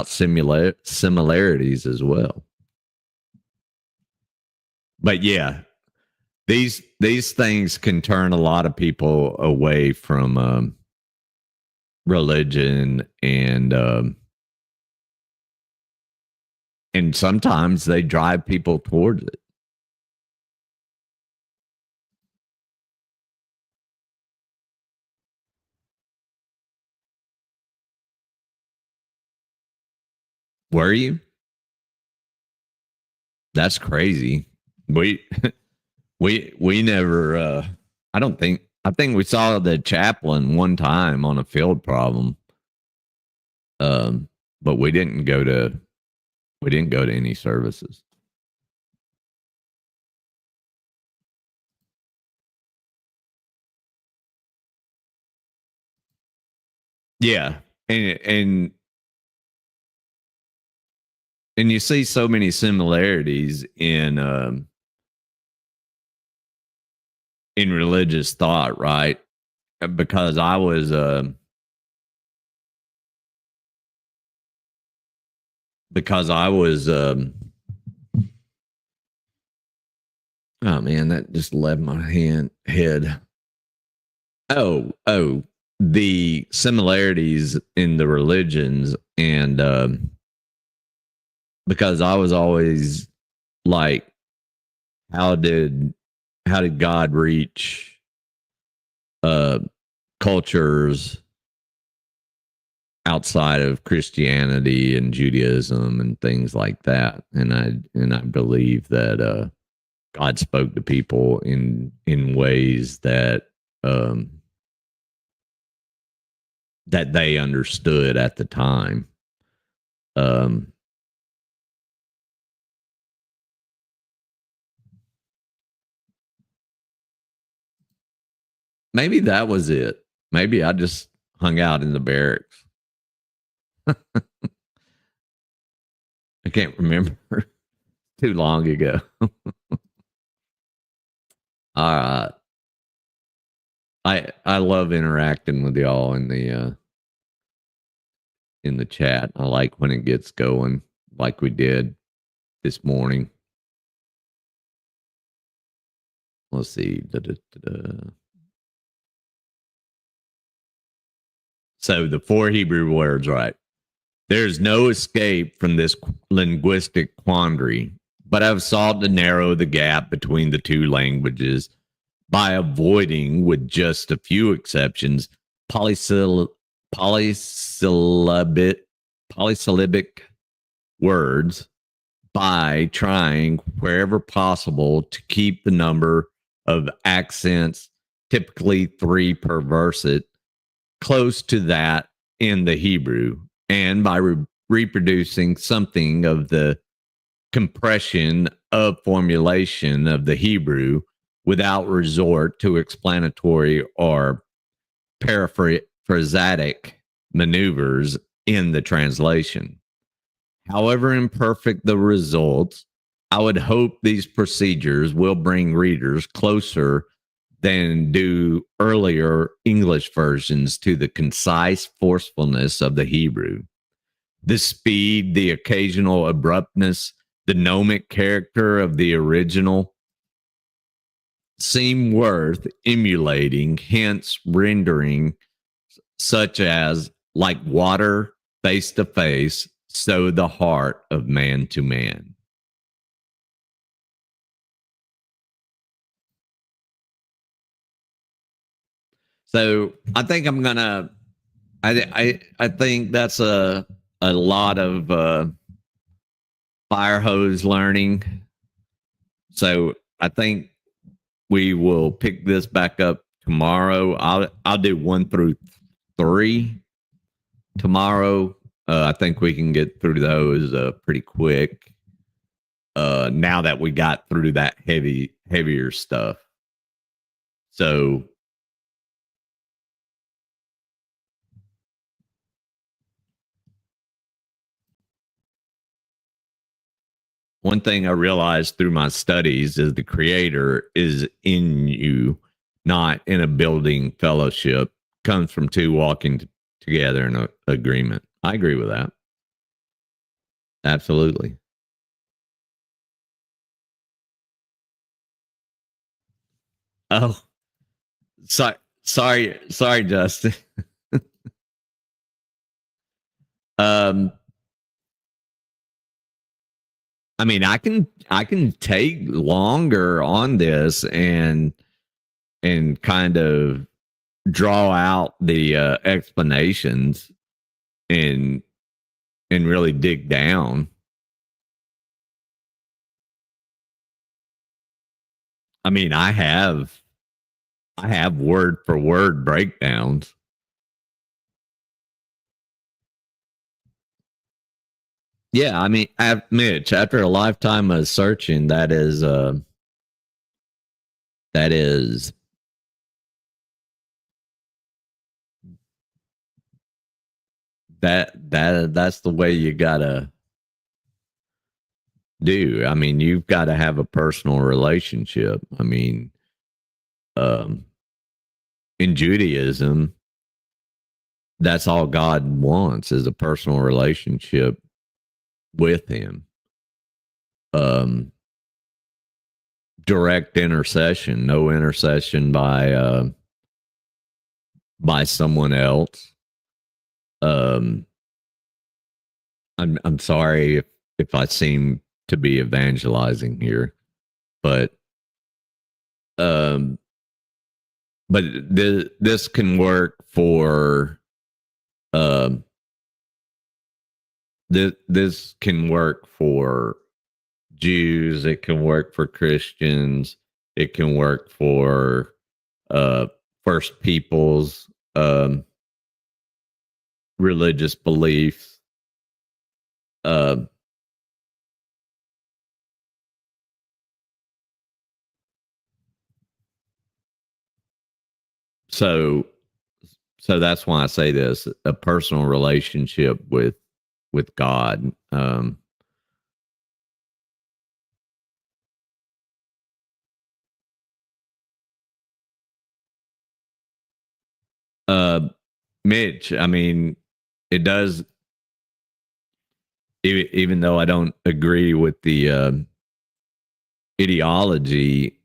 similarities as well. But yeah, these things can turn a lot of people away from religion, and sometimes they drive people towards it. Were you? That's crazy. We we never. I think we saw the chaplain one time on a field problem. Um, but we didn't go to any services. Yeah, and and you see so many similarities in religious thought, right? Because I was oh man, that just left my head. Oh, the similarities in the religions, and because I was always like, how did how did God reach uh cultures outside of Christianity and Judaism and things like that. And I believe that God spoke to people in ways that that they understood at the time. Maybe that was it. Maybe I just hung out in the barracks. I can't remember. Too long ago. All right. I love interacting with y'all in the chat. I like when it gets going, like we did this morning. Let's see. So the 4 Hebrew words, right? There's no escape from this linguistic quandary, but I've sought to narrow the gap between the two languages by avoiding, with just a few exceptions, polysyllabic words, by trying wherever possible to keep the number of accents, typically 3 per verset, close to that in the Hebrew, and by reproducing something of the compression of formulation of the Hebrew without resort to explanatory or paraphrasetic maneuvers in the translation. However imperfect the results, I would hope these procedures will bring readers closer than do earlier English versions to the concise forcefulness of the Hebrew. The speed, the occasional abruptness, the gnomic character of the original seem worth emulating, hence rendering such as like water face to face, so the heart of man to man. So I think I'm gonna. I think that's a lot of fire hose learning. So I think we will pick this back up tomorrow. I'll do 1 through 3 tomorrow. I think we can get through those pretty quick. Now that we got through that heavier stuff. So one thing I realized through my studies is the creator is in you, not in a building fellowship. Comes from 2 walking together in a agreement. I agree with that. Absolutely. Oh, sorry, Justin. um, I mean, I can take longer on this and kind of draw out the explanations and really dig down. I mean, I have word for word breakdowns. Yeah, I mean, Mitch, after a lifetime of searching, that is that's the way you gotta do. I mean, you've got to have a personal relationship. I mean, um, in Judaism, that's all God wants is a personal relationship with Him. Um, direct intercession, no intercession by someone else. Um, I'm sorry if I seem to be evangelizing here, but um, but this can work for um this can work for Jews, it can work for Christians, it can work for uh first peoples religious beliefs. Uh so so that's why I say this, a personal relationship with God. Uh Mitch, I mean, it does, even though I don't agree with the ideology,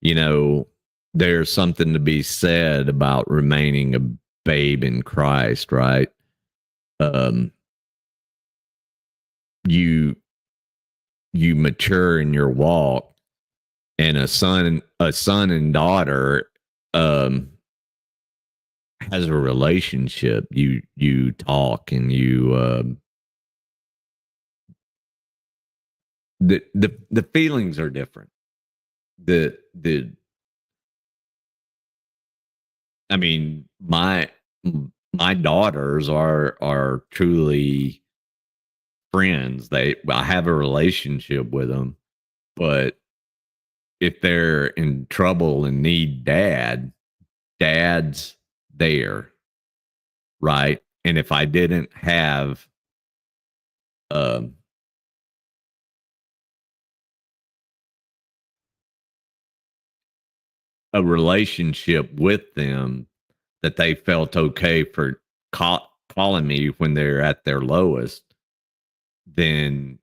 you know, there's something to be said about remaining a babe in Christ, right? Um, you you mature in your walk, and a son and daughter um has a relationship. You talk, and you the feelings are different. The I mean, my daughters are truly friends. I have a relationship with them, but if they're in trouble and need dad's there, right? And if I didn't have um, a relationship with them, that they felt okay for calling me when they're at their lowest, then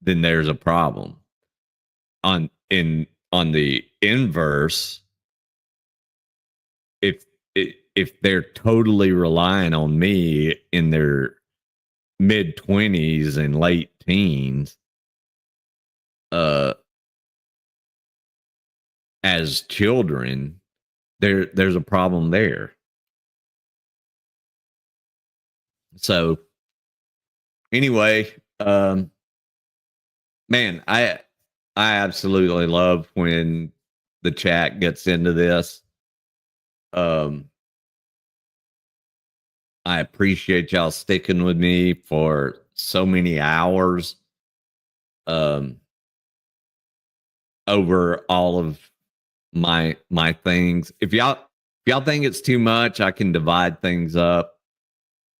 there's a problem. On the inverse, if if they're totally relying on me in their mid 20s and late teens, uh as children, there's a problem there. So anyway, man, I absolutely love when the chat gets into this. um I appreciate y'all sticking with me for so many hours um over all of my things. If y'all think it's too much, I can divide things up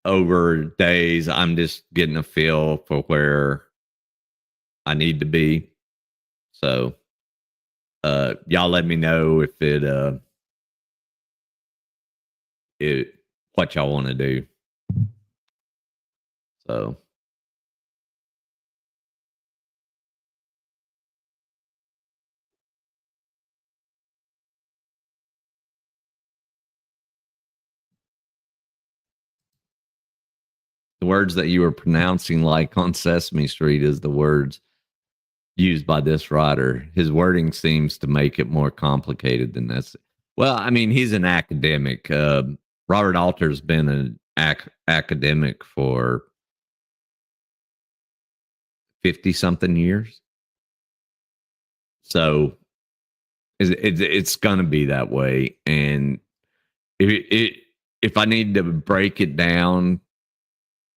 over days. I'm just getting a feel for where I need to be. So y'all let me know if it what y'all want to do. So the words that you were pronouncing like on Sesame Street is the words used by this writer. His wording seems to make it more complicated than this. Well, I mean, he's an academic. Robert Alter's been an academic for 50 something years. So it's going to be that way. And if I need to break it down,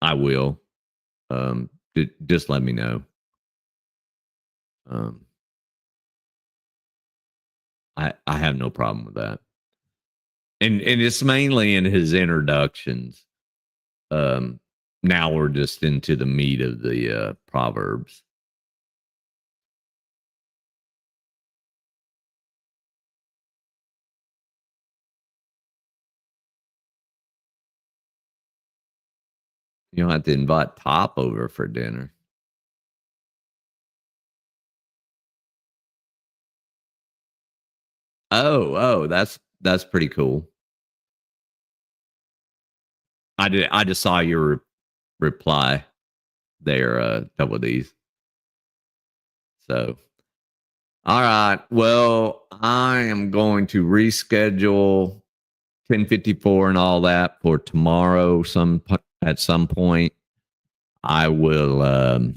I will. Just let me know. Um, I have no problem with that. And it's mainly in his introductions. Um, Now we're just into the meat of the proverbs. You don't have to invite Top over for dinner. Oh, that's pretty cool. I just saw your reply there, double D's. So, all right. Well, I am going to reschedule 10:54 and all that for tomorrow. At some point, I will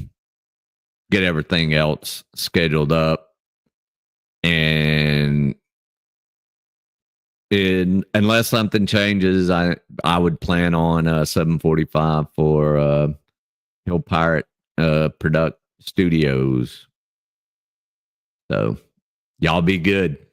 get everything else scheduled up, and unless something changes, I would plan on 7:45 for Hill Pirate Product Studios. So y'all be good.